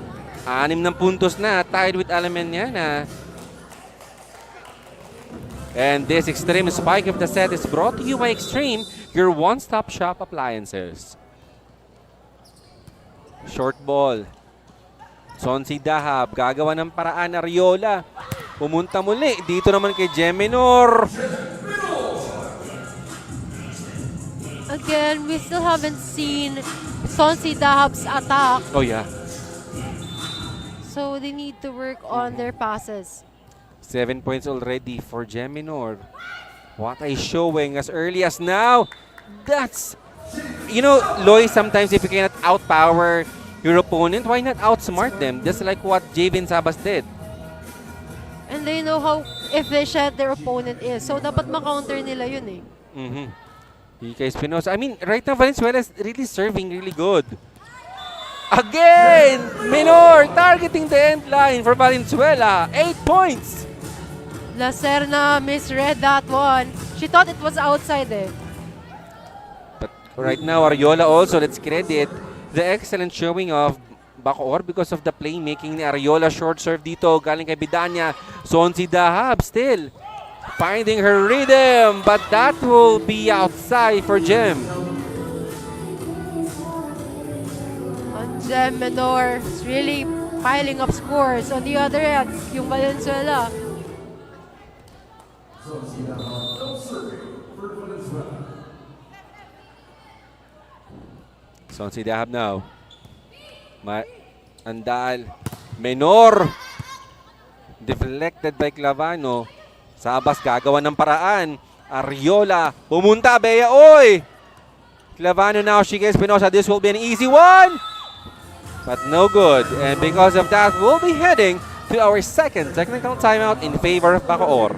6 ng puntos na, tied with Alemaniana. And this extreme spike of the set is brought to you by Extreme, your one-stop shop appliances. Short ball. Sonsi Dahab, gagawa ng paraan Ariola. Pumunta muli. Dito naman kay Geminor. Again, we still haven't seen Sonsi Dahab's attack. Oh, yeah. So they need to work on their passes. 7 points already for Geminor. What a showing as early as now. That's, you know, Loy, sometimes if you cannot outpower your opponent, why not outsmart them? Just like what Javin Sabas did. And they know how efficient their opponent is. So dapat ma-counter nila yun eh. Ika Espinosa. I mean, right now Valenzuela is really serving really good. Again! Minor targeting the end line for Valenzuela. 8 points! Lacerna misread that one. She thought it was outside eh. But right now, Ariola also, let's credit the excellent showing of Bacoor because of the playmaking ni Ariola. Short serve dito, galing kay Bidanya. Sonsi Dahab still finding her rhythm, but that will be outside for Gem. And Gem Menor is really piling up scores. On the other end, yung Valenzuela. Sonsi Dahab now. Andal. Menor. Deflected by Clavano. Sabas gagawa ng paraan. Ariola. Pumunta. Bea. Oy! Clavano now. Shika Espinosa. This will be an easy one. But no good. And because of that, we'll be heading to our second technical timeout in favor of Bacoor.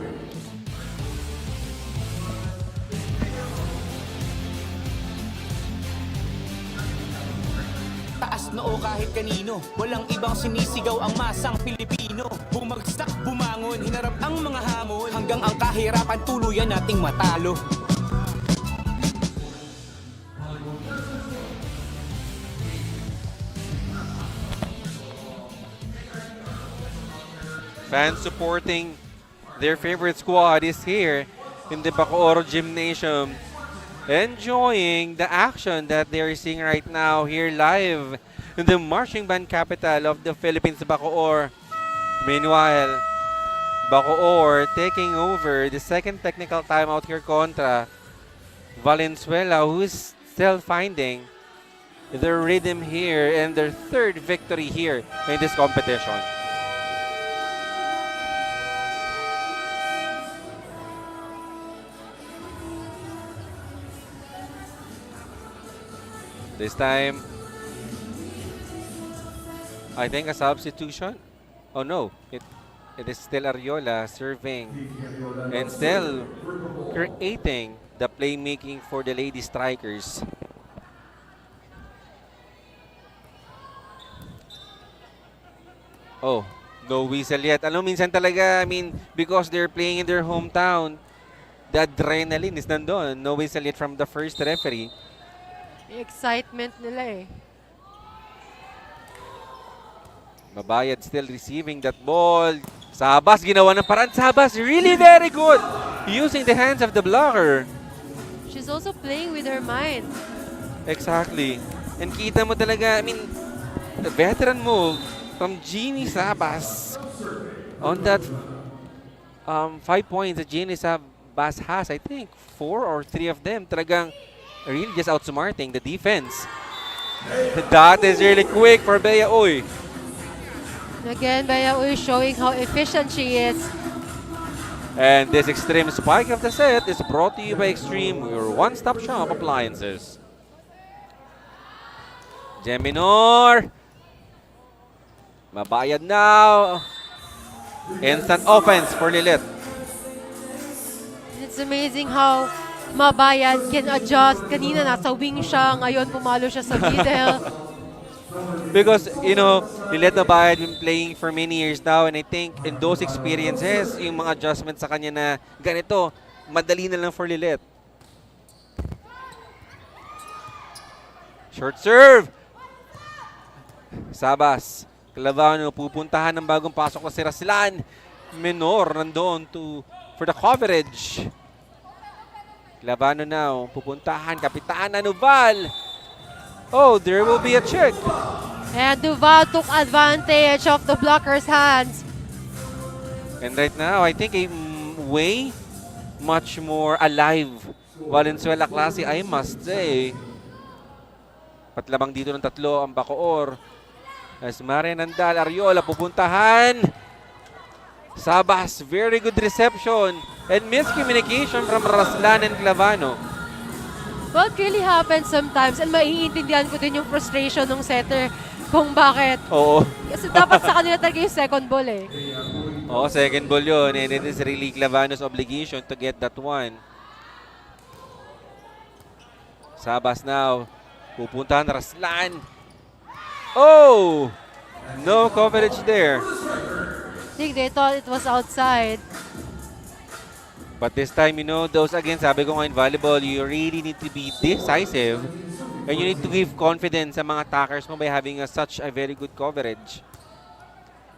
Taas noo kahit kanino, walang ibang sinisigaw ang masang Pilipino. Bumagsak, bumangon, hinarap ang mga hamon, hanggang ang kahirapan tuluyan nating matalo. Fans supporting their favorite squad is here in the Bacoor Gymnasium, enjoying the action that they're seeing right now here live in the marching band capital of the Philippines, Bacoor. Meanwhile, Bacoor taking over the second technical timeout here contra Valenzuela, who is still finding their rhythm here and their third victory here in this competition. This time, I think a substitution. Oh no, it is still Ariola serving and still creating the playmaking for the Lady Strikers. Oh, no whistle yet. Ano, minsan talaga, I mean, because they're playing in their hometown, the adrenaline is nandun. No whistle yet from the first referee. Excitement nila eh. Babayad still receiving that ball. Sabas ginawa ng paraan. Sabas really very good using the hands of the blocker. She's also playing with her mind. Exactly. And kita mo talaga, I mean, the veteran move from Jeannie Sabas on that 5 points that Jeannie Sabas has. I think 4 or 3 of them talagang really just outsmarting the defense. That is really quick for Bea Uy. Again, Bea Uy showing how efficient she is. And this extreme spike of the set is brought to you by Extreme, your one-stop shop appliances. Geminor. Mabayad now. Instant offense for Lilith. It's amazing how Mabayad can adjust. Kanina nasa wing siya, ngayon pumalo siya sa middle. Because, you know, Lilith Mabayad been playing for many years now, and I think in those experiences, yung mga adjustments sa kanya na ganito, madali na lang for Lilith. Short serve. Sabas. Clavano pupuntahan ng bagong pasok na si Raslan. Menor nandoon for the coverage. Clavano now pupuntahan. Kapitana Nuval. Oh, there will be a check. And Duval took advantage of the blocker's hands. And right now, I think a way much more alive Valenzuela Classy, I must say. Patlabang dito ng tatlo ang Bacoor. As Marian Nandal, Ariola pupuntahan. Sabas, very good reception. And miscommunication from Raslan and Clavano. Well, it really happens sometimes, and maiintindihan ko din yung frustration ng setter kung bakit. Oo. Kasi dapat sa kanila talaga yung second ball eh. Oo, second ball yun. And it is really Clavano's obligation to get that one. Sabas now. Pupuntahan Raslan. Oh! No coverage there. I think they thought it was outside. But this time, you know, those again, sabi ko nga in volleyball, you really need to be decisive and you need to give confidence sa mga attackers mo by having such a very good coverage.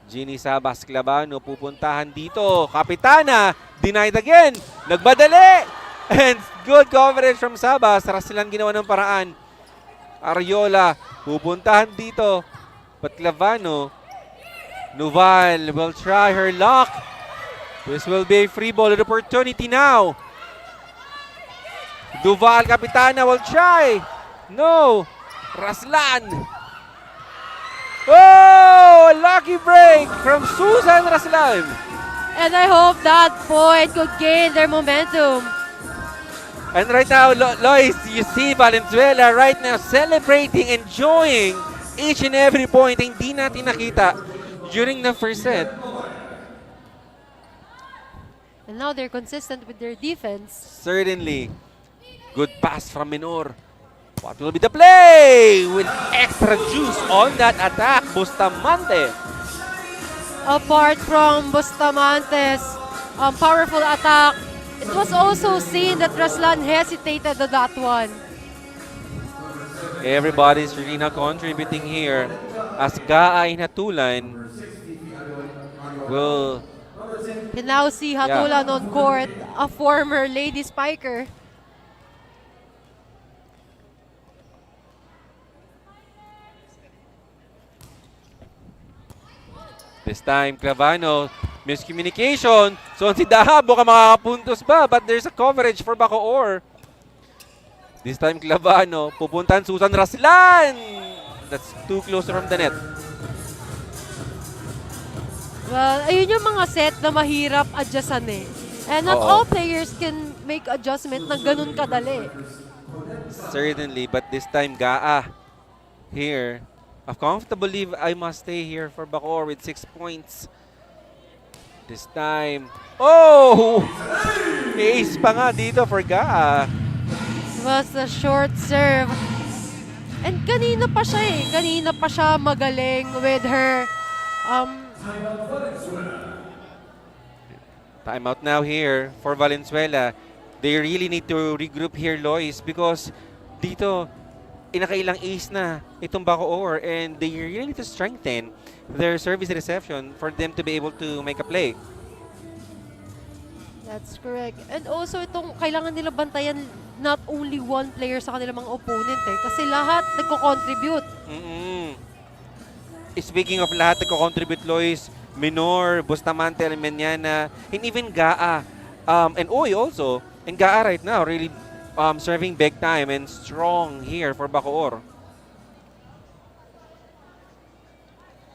Ginny Sabas Clavano pupuntahan dito. Kapitana, denied again. Nagbadali! And good coverage from Sabas. Raslan ginawa ng paraan. Ariola, pupuntahan dito. But Clavano, Nuval will try her luck. This will be a free ball opportunity now. Duval, Kapitana will try. No. Raslan. Oh, a lucky break from Susan Raslan. And I hope that point could gain their momentum. And right now, Lois, you see Valenzuela right now celebrating, enjoying each and every point na hindi natin nakita during the first set. And now they're consistent with their defense. Certainly. Good pass from Menor. What will be the play? With extra juice on that attack, Bustamante. Apart from Bustamante's powerful attack, it was also seen that Raslan hesitated on that one. Everybody's really not contributing here. As Gaa Hatulan will... You now see Hatulan on court, a former lady spiker. This time, Clavano, miscommunication. So, si Daha, baka makakapuntos ba? But there's a coverage for Bacoor. This time, Clavano, pupuntahan Susan Raslan. That's too close from the net. Well, ayun yung mga set na mahirap adjustan eh. And not all players can make adjustment na ganun kadali. Certainly, but this time, Gaa here. A comfortable leave, I must stay here for Bacoor with 6 points. This time, oh! Ace pa nga dito for Gaa. It was a short serve. And kanina pa siya eh. Kanina pa siya magaling with her Timeout now here for Valenzuela. They really need to regroup here, Lois, because dito, inakailang ace na itong Bacoor, and they really need to strengthen their service reception for them to be able to make a play. That's correct. And also, itong kailangan nila bantayan not only one player sa kanilang mga opponent eh. Kasi lahat nagko-contribute. Speaking of lahat nagko-contribute, Lois, Menor, Bustamante, Almeniana, and even Gaa, and Uy also, and Gaa right now really serving big time and strong here for Bacoor.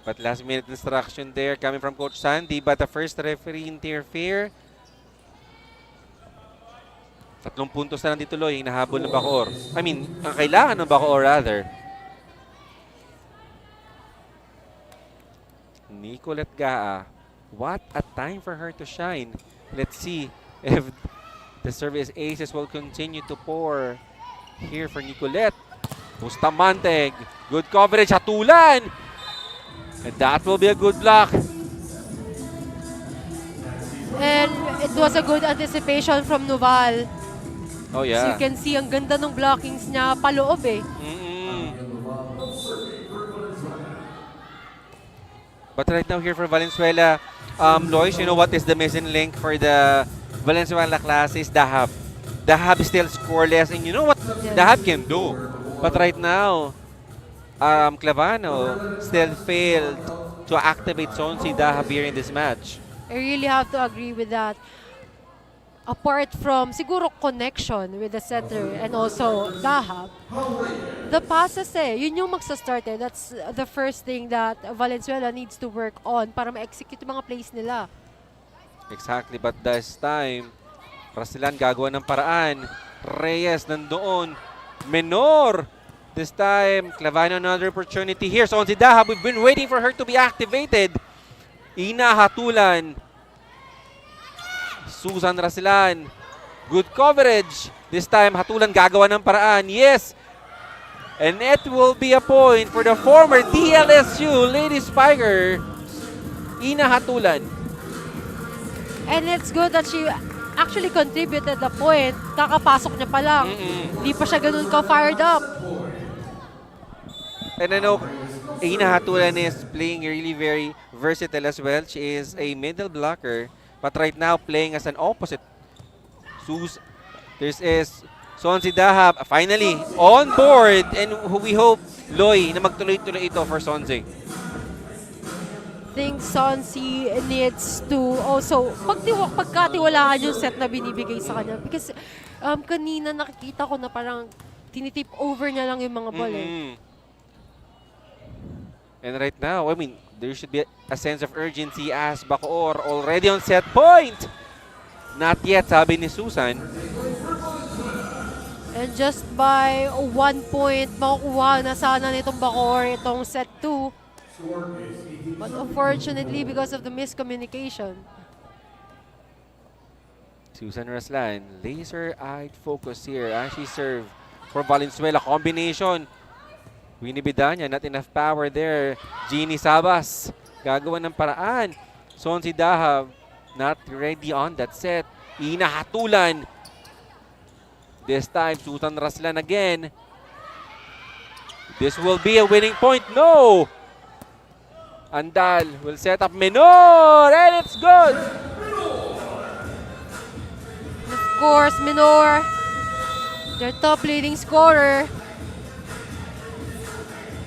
But last minute instruction there coming from Coach Sandy, but the first referee interfere. 3 puntos na lang dito, Loy, hinahabol ng Bacoor. I mean, ang kailangan ng Bacoor rather. Nicolette Gaa, what a time for her to shine. Let's see if the service aces will continue to pour here for Nicolette. Bustamante, good coverage, hatulan! And that will be a good block. And it was a good anticipation from Noval. Oh So yeah. you can see, ang ganda ng blockings niya paloob eh. But right now here for Valenzuela, Lois, you know what is the missing link for the Valenzuela Classy is Dahab. Dahab is still scoreless, and you know what Dahab can do. But right now, Clavano still failed to activate Sonsi Dahab here in this match. I really have to agree with that. Apart from siguro connection with the center and also Dahab, the passes yun yung magsa-start That's the first thing that Valenzuela needs to work on para ma-execute yung mga plays nila. Exactly, but this time, Rasilan gagawa ng paraan. Reyes nandoon. Menor. This time, Clavano another opportunity here. So on si Dahab, we've been waiting for her to be activated. Ina hatulan. Susan Rasilan. Good coverage. This time, hatulan gagawa ng paraan. Yes. And it will be a point for the former DLSU Lady Spiker. Ina hatulan. And it's good that she actually contributed the point. Kakapasok niya pa lang. Hindi pa siya ganun ka-fired up. And I know Ina Hatulan is playing really very versatile as well. She is a middle blocker, but right now playing as an opposite. This is Sonsi Dahab finally on board, and we hope, Loy, na magtuloy-tuloy ito for Sonsi. Think Sonsi needs to also pagkatiwalaan yung set na binibigay sa kanya. Because kanina nakikita ko na parang tinitip over niya lang yung mga ball And right now, I mean, there should be a sense of urgency as Bacoor already on set point. Not yet, sabi ni Susan. And just by 1 point, makukuha na sana nitong Bacoor itong set 2. But unfortunately, because of the miscommunication. Susan Raslan, laser-eyed focus here as she serve for Valenzuela. Combination. Winnie Bidanya, not enough power there. Jeannie Sabas, gagawa ng paraan. Sonsi Dahab, not ready on that set. Ina hatulan. This time, Susan Raslan again. This will be a winning point. No! Andal will set up Menor, and it's good! Of course, Menor, their top leading scorer.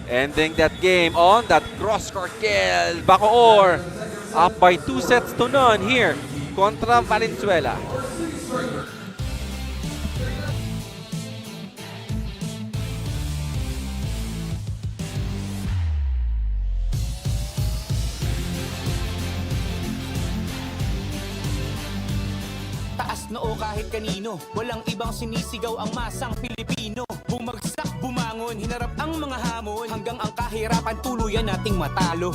Ending that game on that cross-court kill. Bacoor up by 2 sets to none here kontra Valenzuela. Taas noo kahit kanino, walang ibang sinisigaw ang masang Pilipino. Bumagsak, bumangon, hinarap ang mga hamon, hanggang ang kahirapan tuluyan nating matalo.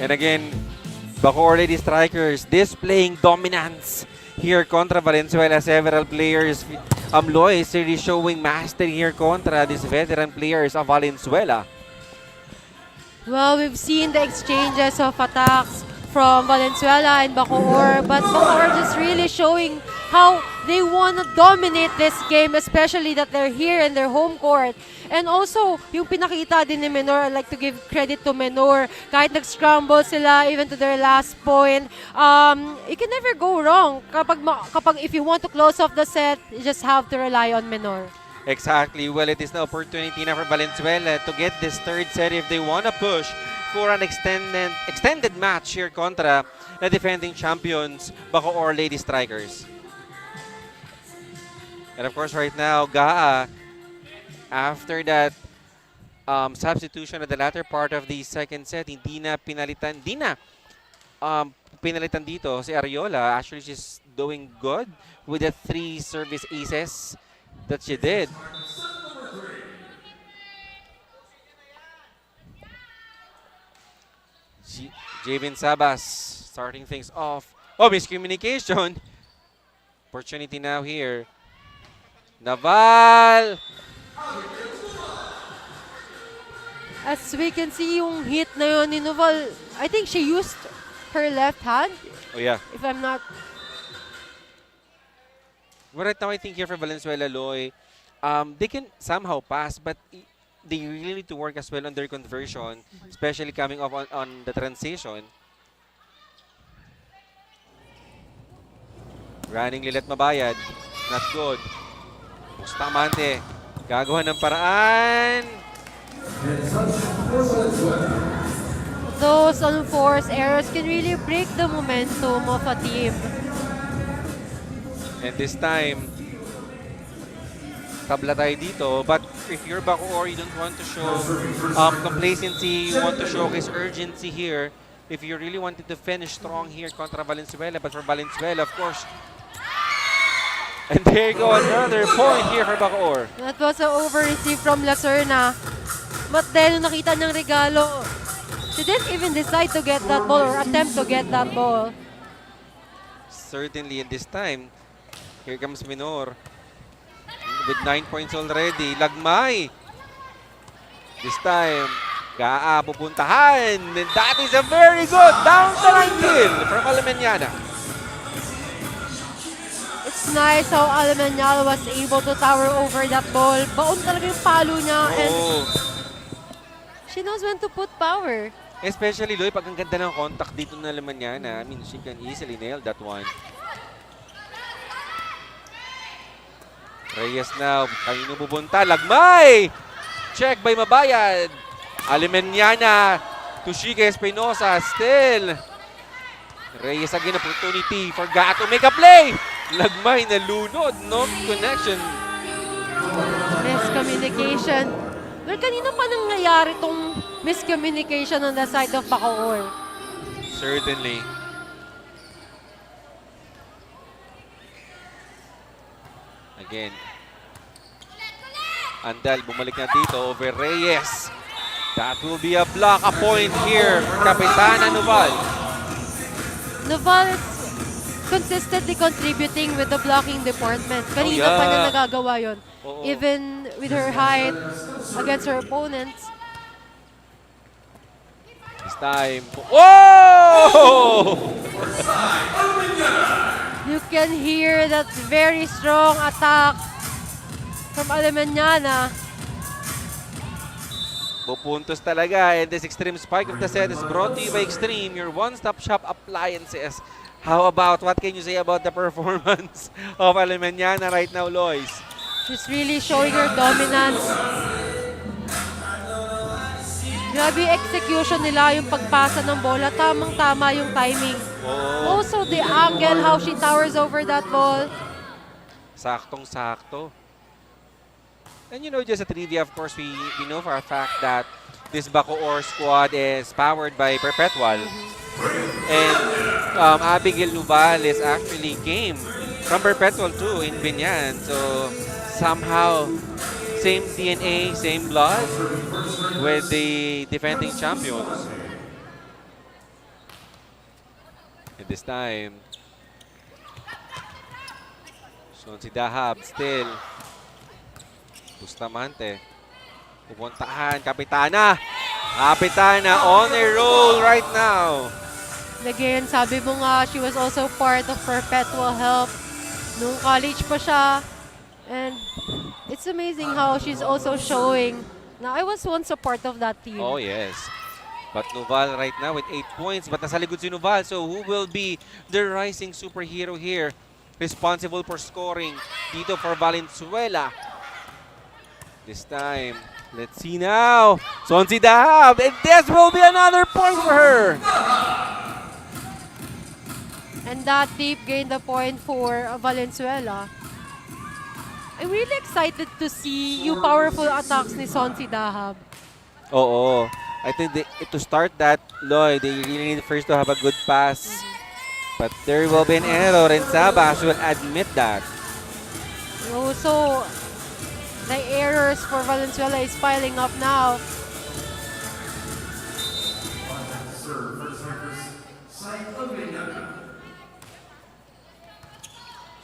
And again, Bacoor City Strikers displaying dominance here contra Valenzuela. Several players, Lois really showing mastery here contra these veteran players of Valenzuela. Well, we've seen the exchanges of attacks from Valenzuela and Bacoor, but Bacoor just really showing how they want to dominate this game, especially that they're here in their home court. And also, yung pinakita din ni Menor, I'd like to give credit to Menor, kahit nag-scramble sila even to their last point, you can never go wrong. Kapag if you want to close off the set, you just have to rely on Menor. Exactly. Well, it is the opportunity now for Valenzuela to get this third set if they want to push for an extended match here contra the defending champions, Bacoor Lady Strikers. And of course, right now, Gaa, after that substitution at the latter part of the second set, hindi na pinalitan dito si Ariola. Actually, she's doing good with the 3 service aces that she did. Javin Sabas starting things off. Oh, miscommunication. Opportunity now here. Naval! As we can see, yung hit na yun ni Naval, I think she used her left hand, Oh yeah. if I'm not... But right now, I think here for Valenzuela, Loy, they can somehow pass, but they really need to work as well on their conversion, especially coming off on the transition. Running Lilet Mabayad, not good. Bustamante, gagawa ng paraan. Those unforced errors can really break the momentum of a team. And this time, tabla tayo dito. But if you're Bacoor, you don't want to show complacency, you want to showcase urgency here. If you really wanted to finish strong here contra Valenzuela, but for Valenzuela, of course. And there you go, another point here for Bacoor. That was an over-receive from Lacerna. But then, nung nakita niyang regalo, she didn't even decide to get that ball or attempt to get that ball. Certainly, in this time, here comes Minor. With 9 points already. Lagmay. This time, Gaa pupuntahan. And that is a very good down the line kill from Alemaniana. It's nice how Alemaniana was able to tower over that ball. Baon talaga yung palo niya. And she knows when to put power. Especially, Loy, pag ang ganda ng contact dito ng Alemaniana, I mean, she can easily nail that one. Reyes now, kanino bubunta? Lagmay! Check by Mabayad. Alemaniana to Shika Espinosa. Still. Reyes again, opportunity for Gaa to make a play. Lagmay na lunod. No connection. Miscommunication. Well, kanina pa nangyayari tong miscommunication on the side of Bacoor. Certainly. Again. Andal, bumalik na dito over Reyes. That will be a block, a point here. Kapitana Noval. Noval is consistently contributing with the blocking department. Kanina pa na nagagawa yun. Even with her height against her opponents. This time. Whoa! You can hear that very strong attack from Alemaniana. Bupuntos talaga. And this extreme spike of the set is brought to you by Extreme, your one-stop shop appliances. How about, what can you say about the performance of Alemaniana right now, Lois? She's really showing her dominance. Grabe yung execution nila, yung pagpasa ng bola. Tamang-tama yung timing. Also, the angle, how she towers over that ball. Saktong-sakto. And you know, just a trivia, of course, we know for a fact that this Bacoor squad is powered by Perpetual. And Abigail Nuval is actually came from Perpetual too in Binyan. So somehow, same DNA, same blood with the defending champions. this time. So si Dahab still. Bustamante. Pupuntahan. Kapitana. Kapitana on a roll right now. Again, sabi mo nga, she was also part of Perpetual Help nung college pa siya. And it's amazing how she's also showing na I was once a part of that team. Oh, yes. But Nuval right now with 8 points. But nasa likod si Nuval. So who will be the rising superhero here? Responsible for scoring dito for Valenzuela. This time, let's see now. Sonsi Dahab. And this will be another point for her. And that deep gained the point for Valenzuela. I'm really excited to see yung powerful attacks ni Sonsi Dahab. Oo. I think to start that, Lloyd, they really need first to have a good pass. But there will be an error and Sabas will admit that. So the errors for Valenzuela is piling up now.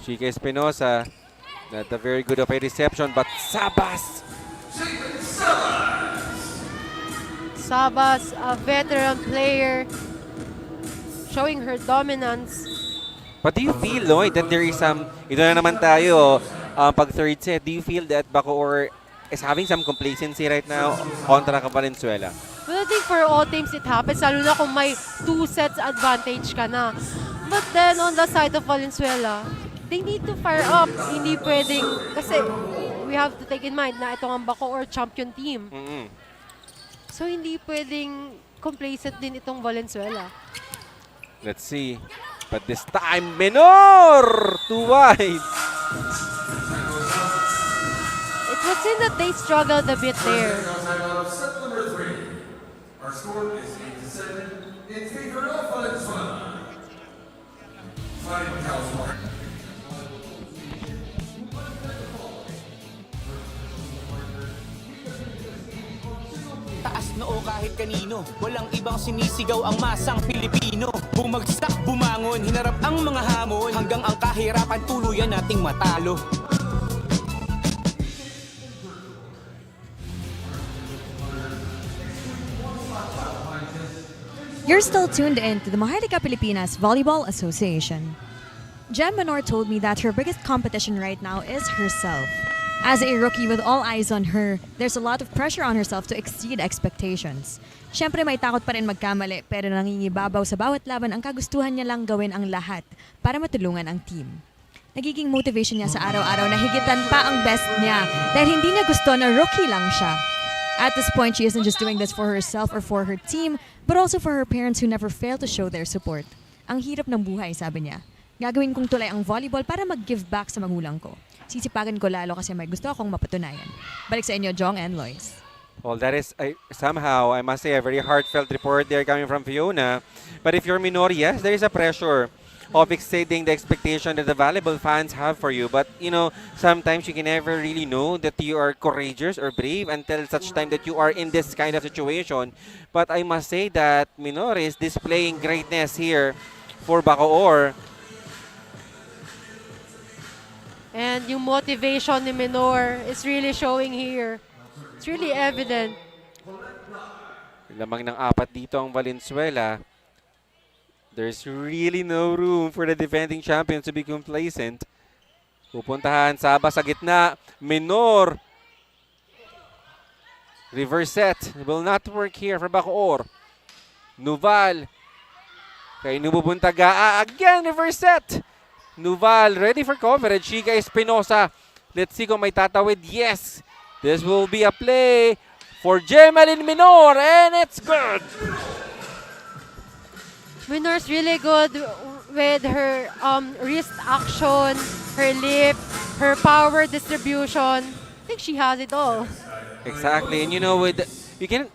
Chica Espinosa, not a very good of a reception, but Sabas. Sabas, a veteran player, showing her dominance. But do you feel, Lloyd, that there is some, ito na naman tayo, pag third set, do you feel that Bacoor is having some complacency right now kontra ka Valenzuela? Well, I think for all teams it happens, lalo na kung may 2 sets advantage ka na. But then on the side of Valenzuela, they need to fire up. Hindi pwedeng, kasi we have to take in mind na itong ang Bacoor champion team. So hindi pwedeng complacent din itong Valenzuela. Let's see. But this time, Menor! Too wide. It was in that they struggled a bit there. Set number 3. Our score is 8-7 in favor of Valenzuela. Taas noo kahit kanino, walang ibang sinisigaw ang masang Pilipino. Bumagsak, bumangon, hinarap ang mga hamon, hanggang ang kahirapan tuluyan nating matalo. You're still tuned in to the Maharlika Pilipinas Volleyball Association. Jem Menor told me that her biggest competition right now is herself. As a rookie with all eyes on her, there's a lot of pressure on herself to exceed expectations. Siyempre may takot pa rin magkamali pero nangingibabaw sa bawat laban ang kagustuhan niya lang gawin ang lahat para matulungan ang team. Nagiging motivation niya sa araw-araw na higitan pa ang best niya dahil hindi niya gusto na rookie lang siya. At this point, she isn't just doing this for herself or for her team, but also for her parents who never fail to show their support. Ang hirap ng buhay, sabi niya. Gagawin kong tulay ang volleyball para mag-give back sa magulang ko. Sisipagan ko lalo kasi may gusto akong mapatunayan. Balik sa inyo, Jong and Lois. Well, that is somehow, I must say, a very heartfelt report there coming from Fiona. But if you're Menor, yes, there is a pressure of exceeding the expectation that the volleyball fans have for you. But, you know, sometimes you can never really know that you are courageous or brave until such time that you are in this kind of situation. But I must say that Menor is displaying greatness here for Bacoor. And yung motivation ni Menor is really showing here. It's really evident. Lamang ng 4 dito ang Valenzuela. There's really no room for the defending champions to be complacent. Pupuntahan, Saba sa gitna. Menor. Reverse set. Will not work here for Bacoor. Nuval. Kay Nububuntaga. Again, reverse set. Nuval ready for coverage. Chica Espinosa. Let's see kung may tatawid. Yes. This will be a play for Gemalyn Menor. And it's good. Menor's really good with her wrist action, her lip, her power distribution. I think she has it all. Exactly. And you know, you can't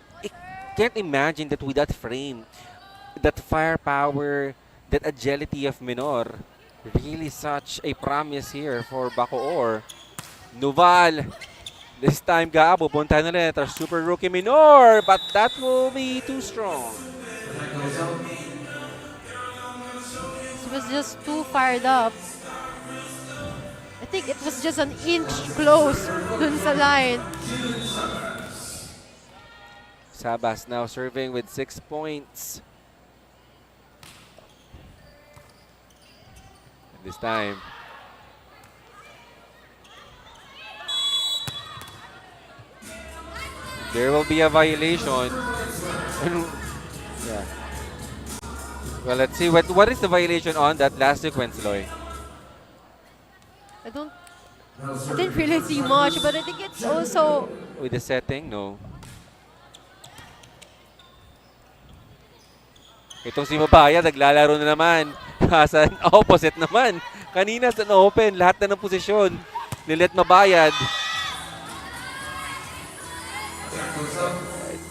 imagine that with that frame, that firepower, that agility of Menor, really such a promise here for Bacoor. Nuval. This time, Gaabo, punta na ulit our super rookie Menor, but that will be too strong. was just too fired up. I think it was just an inch close dun sa line. Sabas now serving with 6 points. And this time, there will be a violation. Yeah. Well, let's see what is the violation on that last sequence, Loy. I didn't really see much, but I think it's also With the setting, no. Itong si Mabaya, naglalaro na naman. Sa opposite naman. Kanina sa open, lahat na ng posisyon. Nilet Mabayad.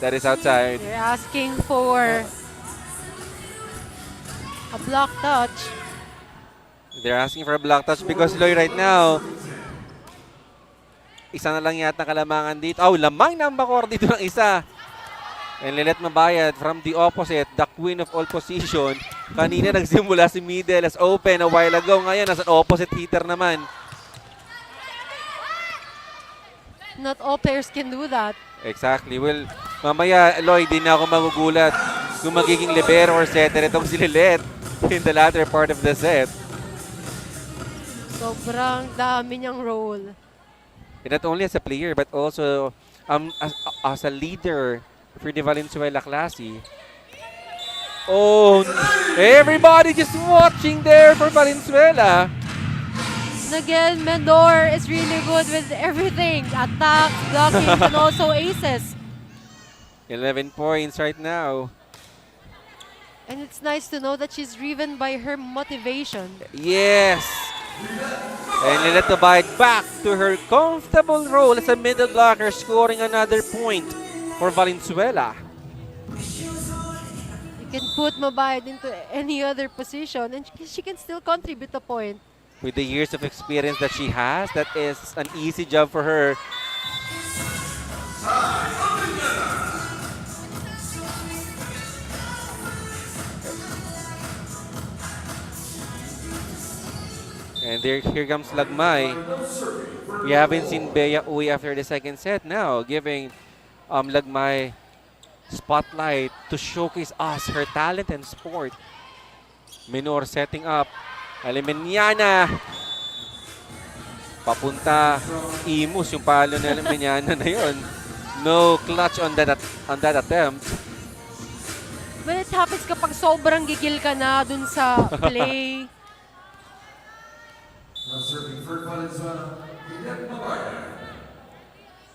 That is outside. they're asking for a block touch. They're asking for a block touch because Loy right now, isa na lang yata kalamangan dito. Oh, lamang ng Bacoor dito ng isa. And Lilet Mabayad from the opposite, the queen of all position. Kanina nagsimula si middle as open a while ago. Ngayon, nasa opposite hitter naman. Not all players can do that. Exactly. Well, mamaya, Loy, di na ako magugulat kung magiging libero or setter itong si Lilet in the latter part of the set. Sobrang dami niyang role. And not only as a player, but also as a leader for the Valenzuela Classy. Oh, everybody just watching there for Valenzuela. And again, Mendor is really good with everything. Attacks, blocking, and also aces. 11 points right now. And it's nice to know that she's driven by her motivation. Yes. And Lilet Mabayad back to her comfortable role as a middle blocker, scoring another point for Valenzuela. You can put Mabayad into any other position and she can still contribute a point. With the years of experience that she has, that is an easy job for her. And here comes Lagmay. We haven't seen Bea Uy after the second set now, giving Lagmay spotlight to showcase us her talent and sport. Minor setting up. Alimeniana. Papunta. Imus yung palo ni Alimeniana na yun. No clutch on that attempt. But it happens kapag sobrang gigil ka na dun sa play.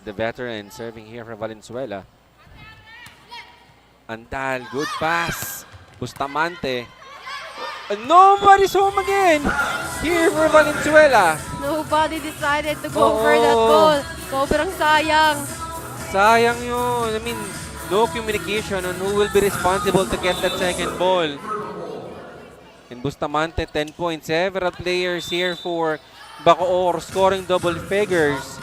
The veteran serving here for Valenzuela. Antal, good pass. Bustamante. And nobody's home again. Here for Valenzuela. Nobody decided to go for that goal. Sobrang sayang. Sayang yun. I mean, no communication on who will be responsible to get that second ball. And Bustamante, 10 points. Several players here for Bacoor scoring double figures.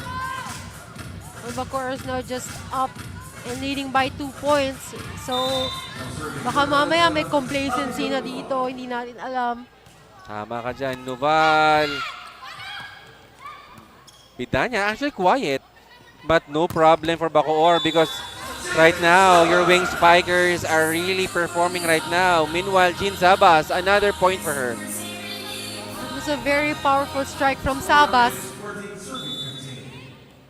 Well, Bacoor is now just up and leading by 2 points. So, baka mamaya may complacency na dito. Hindi natin alam. Tama ka dyan, Noval. Bidanya, actually quiet. But no problem for Bacoor because right now, your wing spikers are really performing right now. Meanwhile, Jean Sabas, another point for her. It was a very powerful strike from Sabas.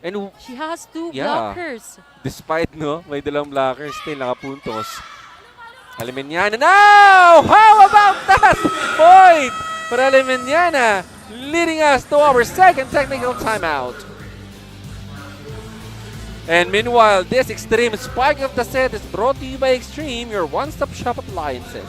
And She has 2 Yeah. blockers. despite, no, may dalang blockers, still nakapuntos. Alimeniana now! How about that point for Alimeniana, leading us to our second technical timeout. And meanwhile, this Extreme Spike of the set is brought to you by Extreme, your one-stop shop appliances.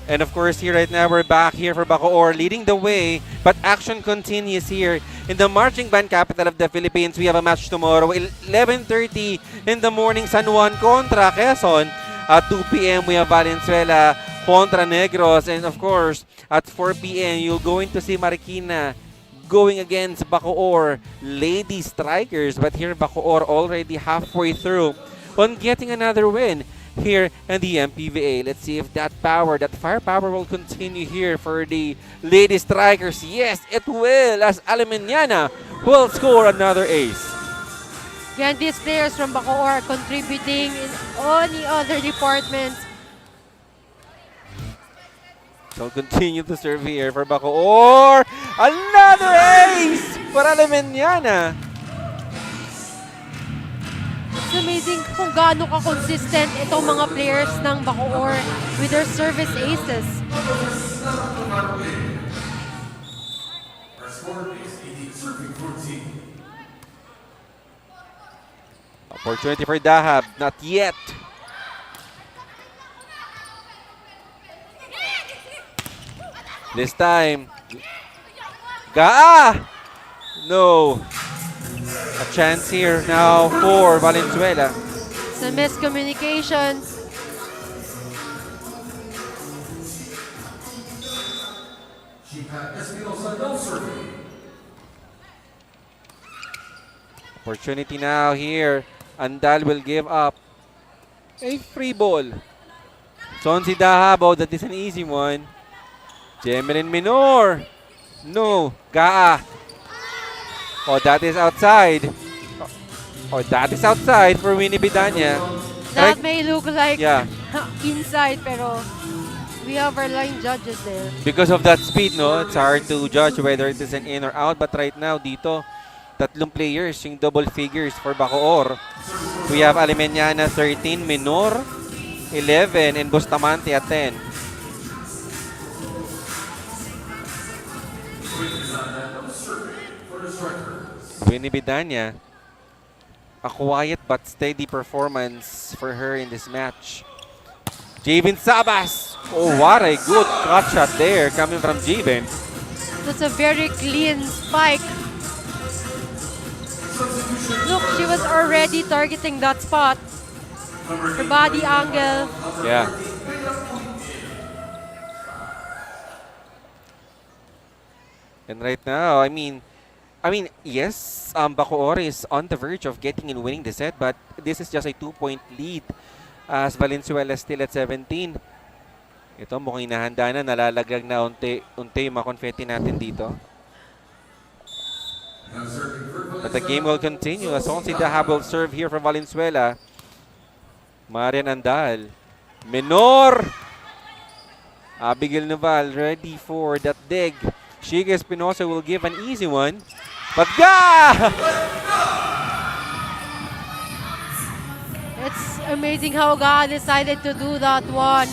And of course, here right now, we're back here for Bacoor leading the way. But action continues here in the marching band capital of the Philippines. We have a match tomorrow, 11:30 in the morning, San Juan kontra Quezon. At 2 p.m., we have Valenzuela kontra Negros. And of course, at 4 p.m., you're going to see Marikina going against Bacoor Lady Strikers. But here, Bacoor already halfway through on getting another win here in the MPVA. Let's see if that power, that firepower will continue here for the Lady Strikers. Yes, it will, as Alemaniana will score another ace. Again, these players from Bacoor are contributing in any other departments. So continue to serve here for Bacoor. Another ace for Alemaniana. It's amazing kung gaano ka-consistent itong mga players ng Bacoor with their service aces. Our score is 18-14. Opportunity for Dahab, not yet. This time, Gaa! No. A chance here now for Valenzuela. Some miscommunication. She had Espinosa no serving. Opportunity now here. Andal will give up a free ball. Sonsi Dahabo, that is an easy one. Jemelin Minor. No. Gaa. Oh, that is outside. Oh, that is outside for Winnie Bidanya. That may look like Yeah. inside, pero we have our line judges there. Because of that speed, no, it's hard to judge whether it is an in or out. But right now, dito, tatlong players, yung double figures for Bacoor. We have Alemaniana 13, Minor 11, and Bustamante at 10. Winnie Bidanya, a quiet but steady performance for her in this match. Javen Sabas. Oh, what a good cut shot there coming from Javen. That's a very clean spike. Look, she was already targeting that spot. Her body angle. Yeah. And right now, I mean, yes, Bacoor is on the verge of getting and winning the set, but this is just a 2-point lead as Valenzuela still at 17. Ito, mukhang inahanda na, nalalagag na unti yung mga confetti natin dito. But the game will continue as Sonsi Dahab will serve here for Valenzuela. Marian Andal. Menor! Abigail Naval ready for that dig. Shiga Espinosa will give an easy one. But It's amazing how God decided to do that one.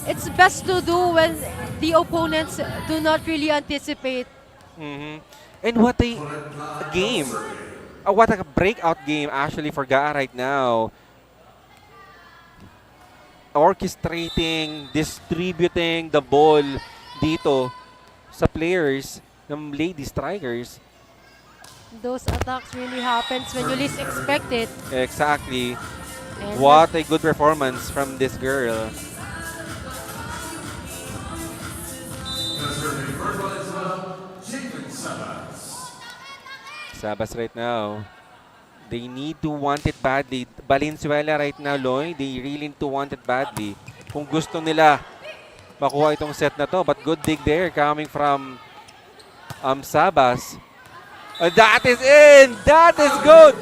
It's best to do when the opponents do not really anticipate. And what a game. What a breakout game actually for Gaa right now. Orchestrating, distributing the ball dito sa players ng Lady Strikers. Those attacks really happens when you least expect it. Exactly. And What a good performance from this girl. Sabas right now. They need to want it badly. Valenzuela right now, Loy, they really need to want it badly. Kung gusto nila makuha itong set na to. But good dig there coming from Sabas. That is in! That is good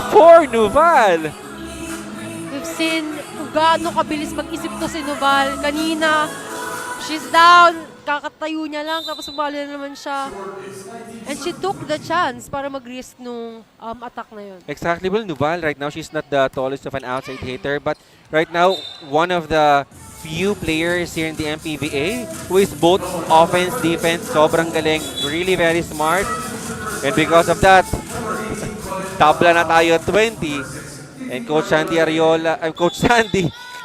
for Nuval. we've seen kung gaano kabilis mag-isip to si Nuval. Kanina, she's down, kakatayo niya lang, tapos umali na naman siya. And she took the chance para mag-risk nung attack na yun. Exactly. Well, Nuval right now, she's not the tallest of an outside hitter. But right now, one of the few players here in the MPVA who is both offense, defense, sobrang galing, really very smart. And because of that, tabla na tayo at 20. And Coach Sandy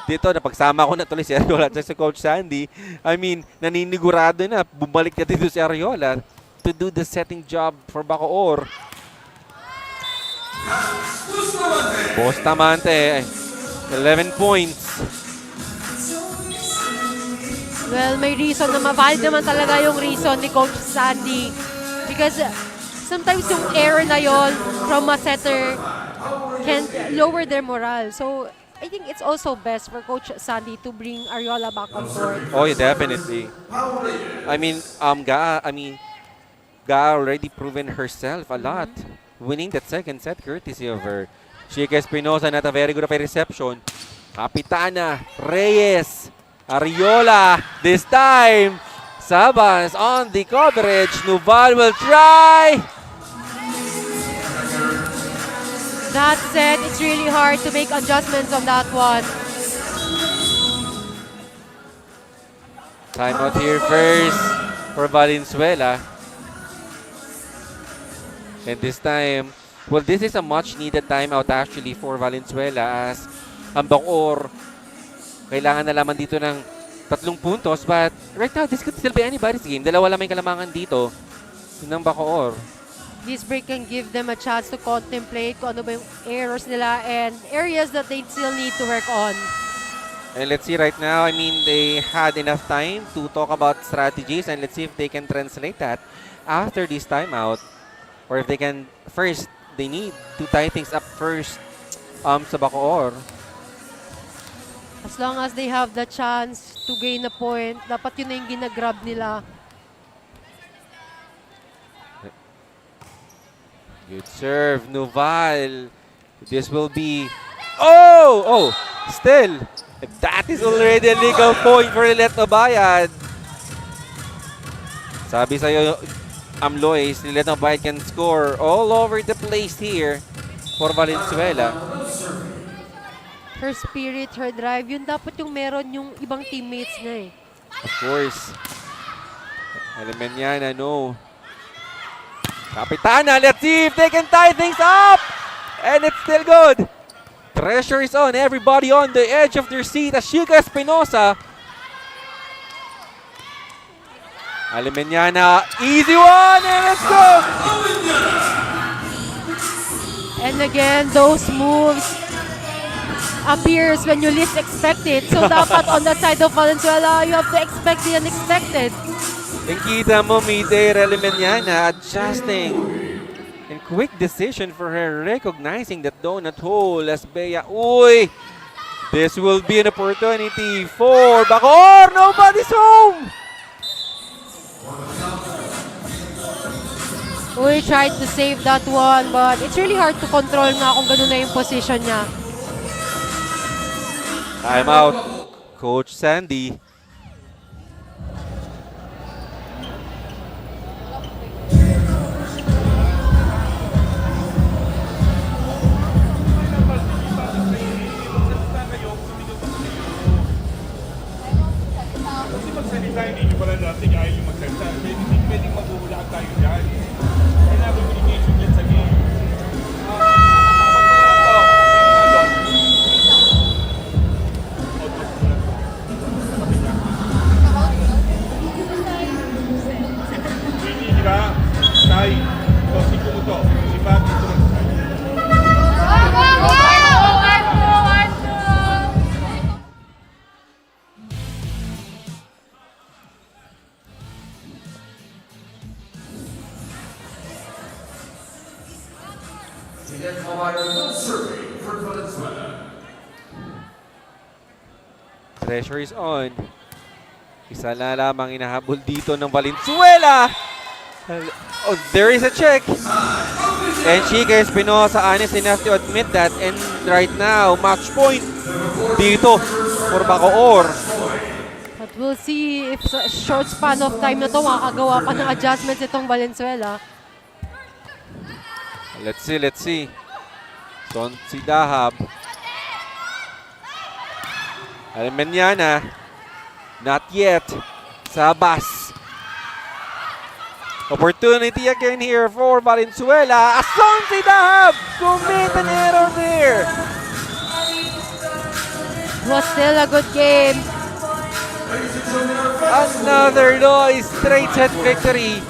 dito, napagsama ko na tuloy si Ariola at si Coach Sandy. I mean, naninigurado na, bumalik na dito si Ariola to do the setting job for Bacoor. Bustamante, 11 points. Well, may reason na mavalid naman talaga yung reason ni Coach Sandy. Because sometimes yung error na yon from a setter can lower their morale. So, I think it's also best for Coach Sandy to bring Ariola back on board. Oh, yeah, definitely. I mean, Ga already proven herself a lot, winning that second set courtesy of her. Chica Espinosa, not a very good of a reception. Kapitana Reyes, Ariola, this time, Sabas on the coverage. Nuval will try. That said, it's really hard to make adjustments on that one. Timeout here first for Valenzuela. And this time, well, this is a much-needed timeout actually for Valenzuela as ang Bacoor kailangan na lamang dito ng 3 puntos. But right now, this could still be anybody's game. Dalawa lang may kalamangan dito ng Bacoor. This break can give them a chance to contemplate kung ano ba yung errors nila and areas that they still need to work on. And let's see right now, I mean, they had enough time to talk about strategies and let's see if they can translate that after this timeout. Or if they can, first, they need to tie things up first sa Bacoor. As long as they have the chance to gain a point, dapat yun na yung ginagrab nila. Good serve, Nuval. This will be, oh, still, that is already a legal point for Lilet Bayad. Sabi sa'yo, Amlois, Lilet Bayad can score all over the place here for Valenzuela. Her spirit, her drive, yun dapat yung meron yung ibang teammates niya eh. Of course. Alemaniana, no. Kapitana, let's see if they can tie things up! And it's still good. Pressure is on. Everybody on the edge of their seat. Ashika Espinosa. Alemaniana, easy one, and let's go! And again, those moves appears when you least expect it. So dapat on the side of Valenzuela, you have to expect the unexpected. And kita mo, Midair Alemaniana adjusting. And quick decision for her, recognizing that donut hole as Bea. Uy! This will be an opportunity for Bacoor. Nobody's home! Uy tried to save that one, but it's really hard to control nga kung ganun na yung position niya. Time out, Coach Sandy. Kasi magsalita, hindi nyo pala natin ayaw yung magsalita. Hindi pwedeng maghuhulaan tayo dyan. Kailangan communication dyan sa game. Hindi, di ba? Tay, so si Kumuto, si Bati, ito lang sa Pressure is on. Isa na lamang inahabol dito ng Valenzuela. Oh, there is a check. And Chica Espinosa, honest enough to admit that. And right now, match point dito for Bacoor. But we'll see if sa short span of time na to makakagawa pa ng adjustments itong Valenzuela. Let's see. Son si Dahab. Alemaniana. Not yet. Sabas. Opportunity again here for Valenzuela. Son si Dahab. Commit an error there. Was still a good game. Another noise, straight set victory,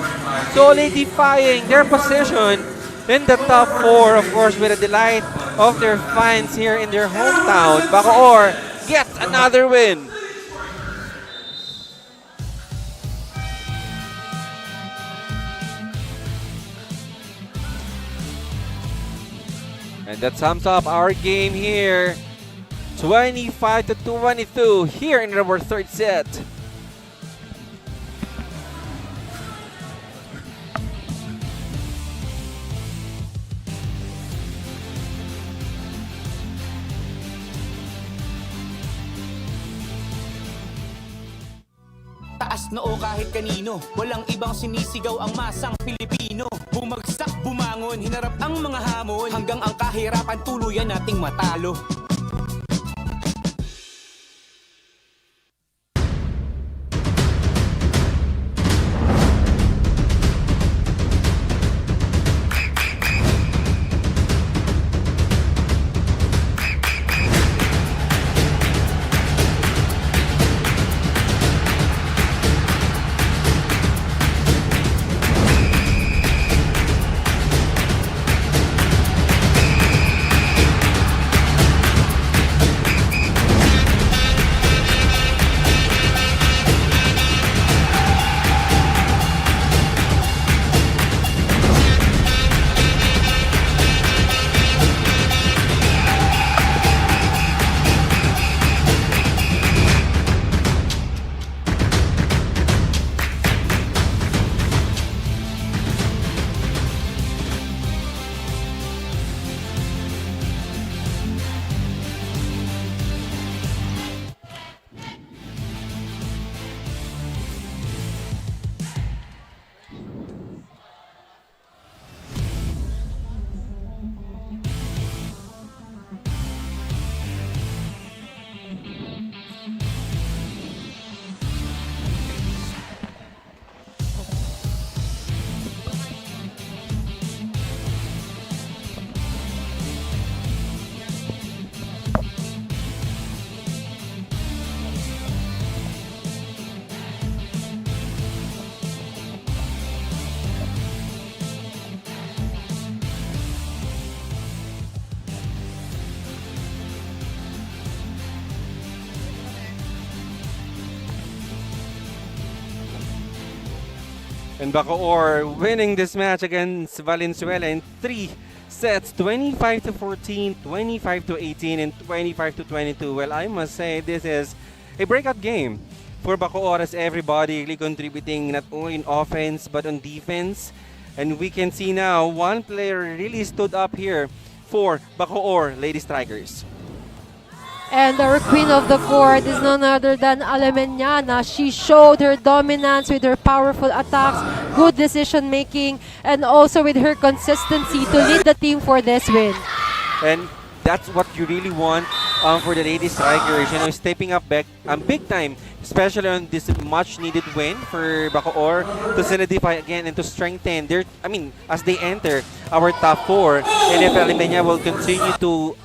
solidifying their position in the top 4, of course, with the delight of their fans here in their hometown. Bacoor gets another win. And that sums up our game here. 25-22 here in our third set. Taas noo kahit kanino, walang ibang sinisigaw ang masang Pilipino. Bumagsak, bumangon, hinarap ang mga hamon, hanggang ang kahirapan tuluyan nating matalo. And Bacoor winning this match against Valenzuela in 3 sets, 25-14, 25-18, and 25-22. Well, I must say this is a breakout game for Bacoor, as everybody really contributing not only in offense but on defense. And we can see now one player really stood up here for Bacoor Lady Strikers. And our queen of the court is none other than Alemeñana. She showed her dominance with her powerful attacks, good decision making, and also with her consistency to lead the team for this win. And that's what you really want for the Lady Strikers, you know, stepping up back big time, especially on this much needed win for Bacoor to solidify again and to strengthen their, as they enter our top 4. And if Alemeñana will continue to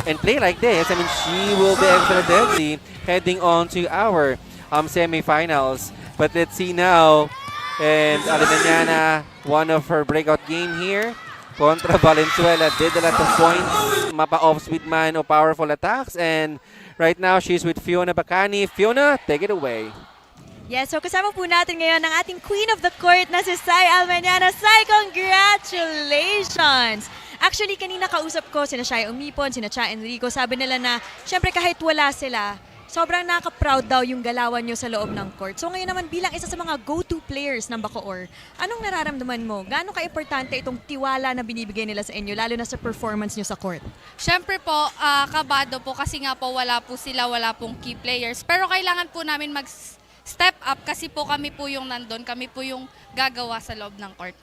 and play like this, she will be extra deadly heading on to our semifinals. But let's see now, and Alemeñana, one of her breakout game here contra Valenzuela, did a lot of points, mapa-off-speed man o powerful attacks, and right now she's with Fiona Bacani. Fiona, take it away. Yes, so kasama po natin ngayon ang ating queen of the court na si Sai Alemeñana. Sai, congratulations! Actually, kanina kausap ko, sina Shai Umipon, sina Cha Enrico, sabi nila na, syempre kahit wala sila, sobrang nakaka-proud daw yung galawan nyo sa loob ng court. So ngayon naman, bilang isa sa mga go-to players ng Bacoor, anong nararamdaman mo? Gaano ka-importante itong tiwala na binibigay nila sa inyo, lalo na sa performance nyo sa court? Syempre po, kabado po kasi nga po wala po sila, wala pong key players. Pero kailangan po namin mag-step up kasi po kami po yung nandun, kami po yung gagawa sa loob ng court.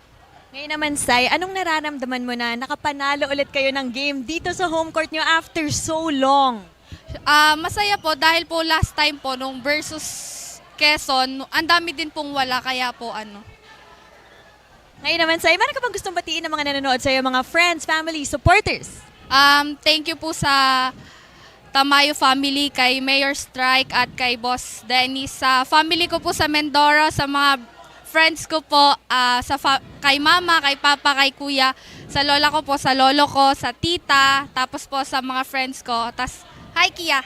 Ngayon naman, Sai, anong nararamdaman mo na nakapanalo ulit kayo ng game dito sa home court nyo after so long? Masaya po dahil po last time po nung versus Quezon, ang dami din pong wala kaya po Ngayon naman, Sai, meron ka bang gustong batiin ng mga nanonood sa'yo, mga friends, family, supporters? Thank you po sa Tamayo family, kay Mayor Strike at kay Boss Dennis. Sa family ko po sa Mindoro, sa mga friends ko po, kay mama, kay papa, kay kuya, sa lola ko po, sa lolo ko, sa tita, tapos po sa mga friends ko. Tas, hi Kia!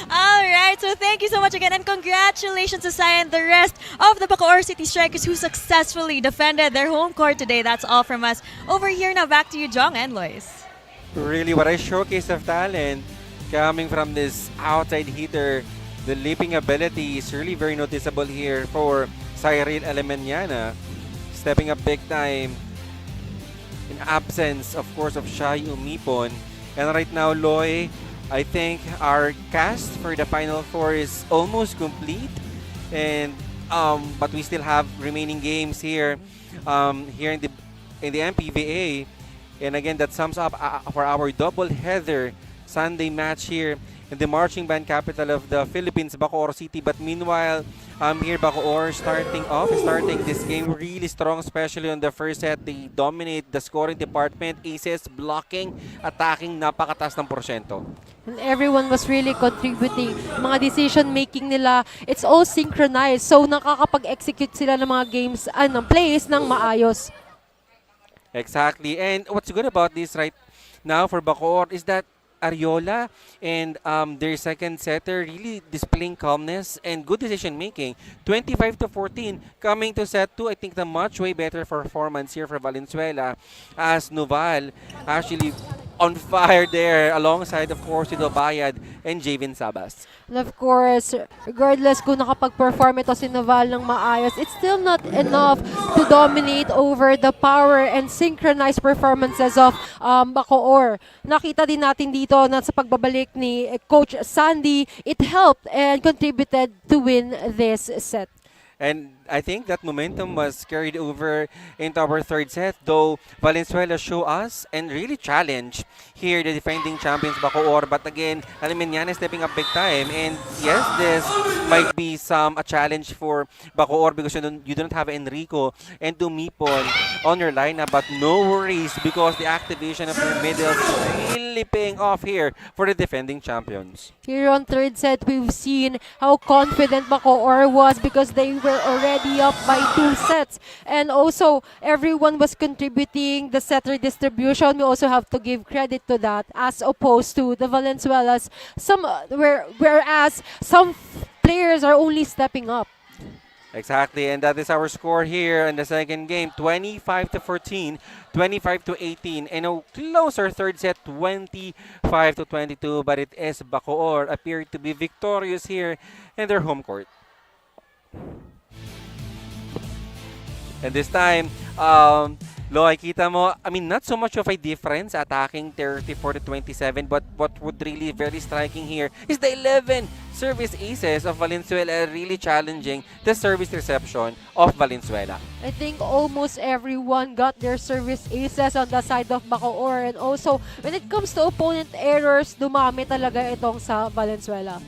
All right, so thank you so much again and congratulations to Sai and the rest of the Bacoor City Strikers who successfully defended their home court today. That's all from us. Over here now, back to you, Jong and Lois. Really, what a showcase of talent coming from this outside hitter. The leaping ability is really very noticeable here for Cyril Alemaniana, stepping up big time in absence, of course, of Shai Umipon. And right now, Loy, I think our cast for the Final Four is almost complete, and but we still have remaining games here, here in the MPVA. And again, that sums up for our double-header Sunday match here in the marching band capital of the Philippines, Bacoor City. But meanwhile, here Bacoor starting this game really strong, especially on the first set. They dominate the scoring department, aces, blocking, attacking, napakataas ng porsyento. And everyone was really contributing. Mga decision-making nila, it's all synchronized. So, nakakapag-execute sila ng mga games, plays ng maayos. Exactly. And what's good about this right now for Bacoor is that Ariola and their second setter really displaying calmness and good decision making. 25-14 coming to set 2. I think the much way better performance here for Valenzuela as Noval actually on fire there alongside of course Ido Bayad and Javin Sabas. And of course, regardless kung nakapag-perform ito si Noval ng maayos, it's still not enough to dominate over the power and synchronized performances of Bacoor. Nakita din natin dito na sa pagbabalik ni Coach Sandy, it helped and contributed to win this set. And I think that momentum was carried over into our third set, though Valenzuela show us and really challenge here the defending champions Bacoor. But again, Alemaniana stepping up big time. And yes, this might be a challenge for Bacoor because you don't have Enrico and Dumipon on your lineup. But no worries because the activation of their middle is really paying off here for the defending champions. Here on third set, we've seen how confident Bacoor was because they were already up by 2 sets. And also, everyone was contributing the setter distribution. We also have to give credit to that as opposed to the Valenzuelas. Whereas some players are only stepping up. Exactly, and that is our score here in the second game, 25-14, 25-18, and a closer third set, 25-22, but it is Bacoor appeared to be victorious here in their home court. And this time, Loy, kita mo, I mean, not so much of a difference attacking 34-27, but what would really very striking here is the 11 service aces of Valenzuela really challenging the service reception of Valenzuela. I think almost everyone got their service aces on the side of Bacoor. And also, when it comes to opponent errors, dumami talaga itong sa Valenzuela.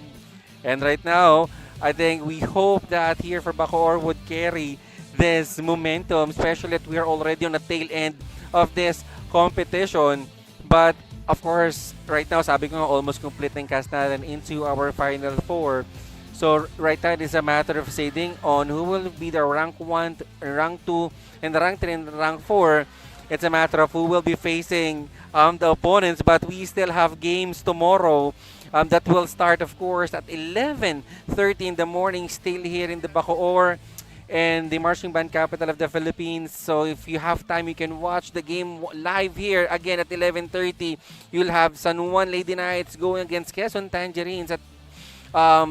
And right now, I think we hope that here for Bacoor would carry this momentum, especially that we are already on the tail end of this competition. But of course, right now, sabi ko nga, almost complete ng cast natin into our Final Four. So right now, it is a matter of deciding on who will be the rank 1, rank 2, and the rank 3 and rank 4. It's a matter of who will be facing the opponents, but we still have games tomorrow that will start, of course, at 11:30 in the morning, still here in the Bacoor and the marching band capital of the Philippines. So if you have time, you can watch the game live here again at 11:30. You'll have San Juan Lady Knights going against Quezon Tangerines at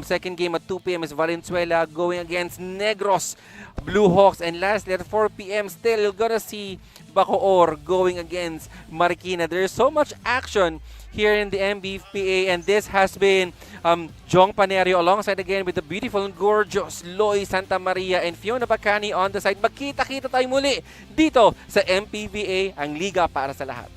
second game at 2 p.m. is Valenzuela going against Negros Blue Hawks, and lastly at 4 p.m. still you're gonna see Bacoor going against Marikina. There's so much action here in the MPVA, and this has been Jong Panerio alongside again with the beautiful and gorgeous Loy Santa Maria and Fiona Bacani on the side. Magkita-kita tayo muli dito sa MPVA, ang liga para sa lahat.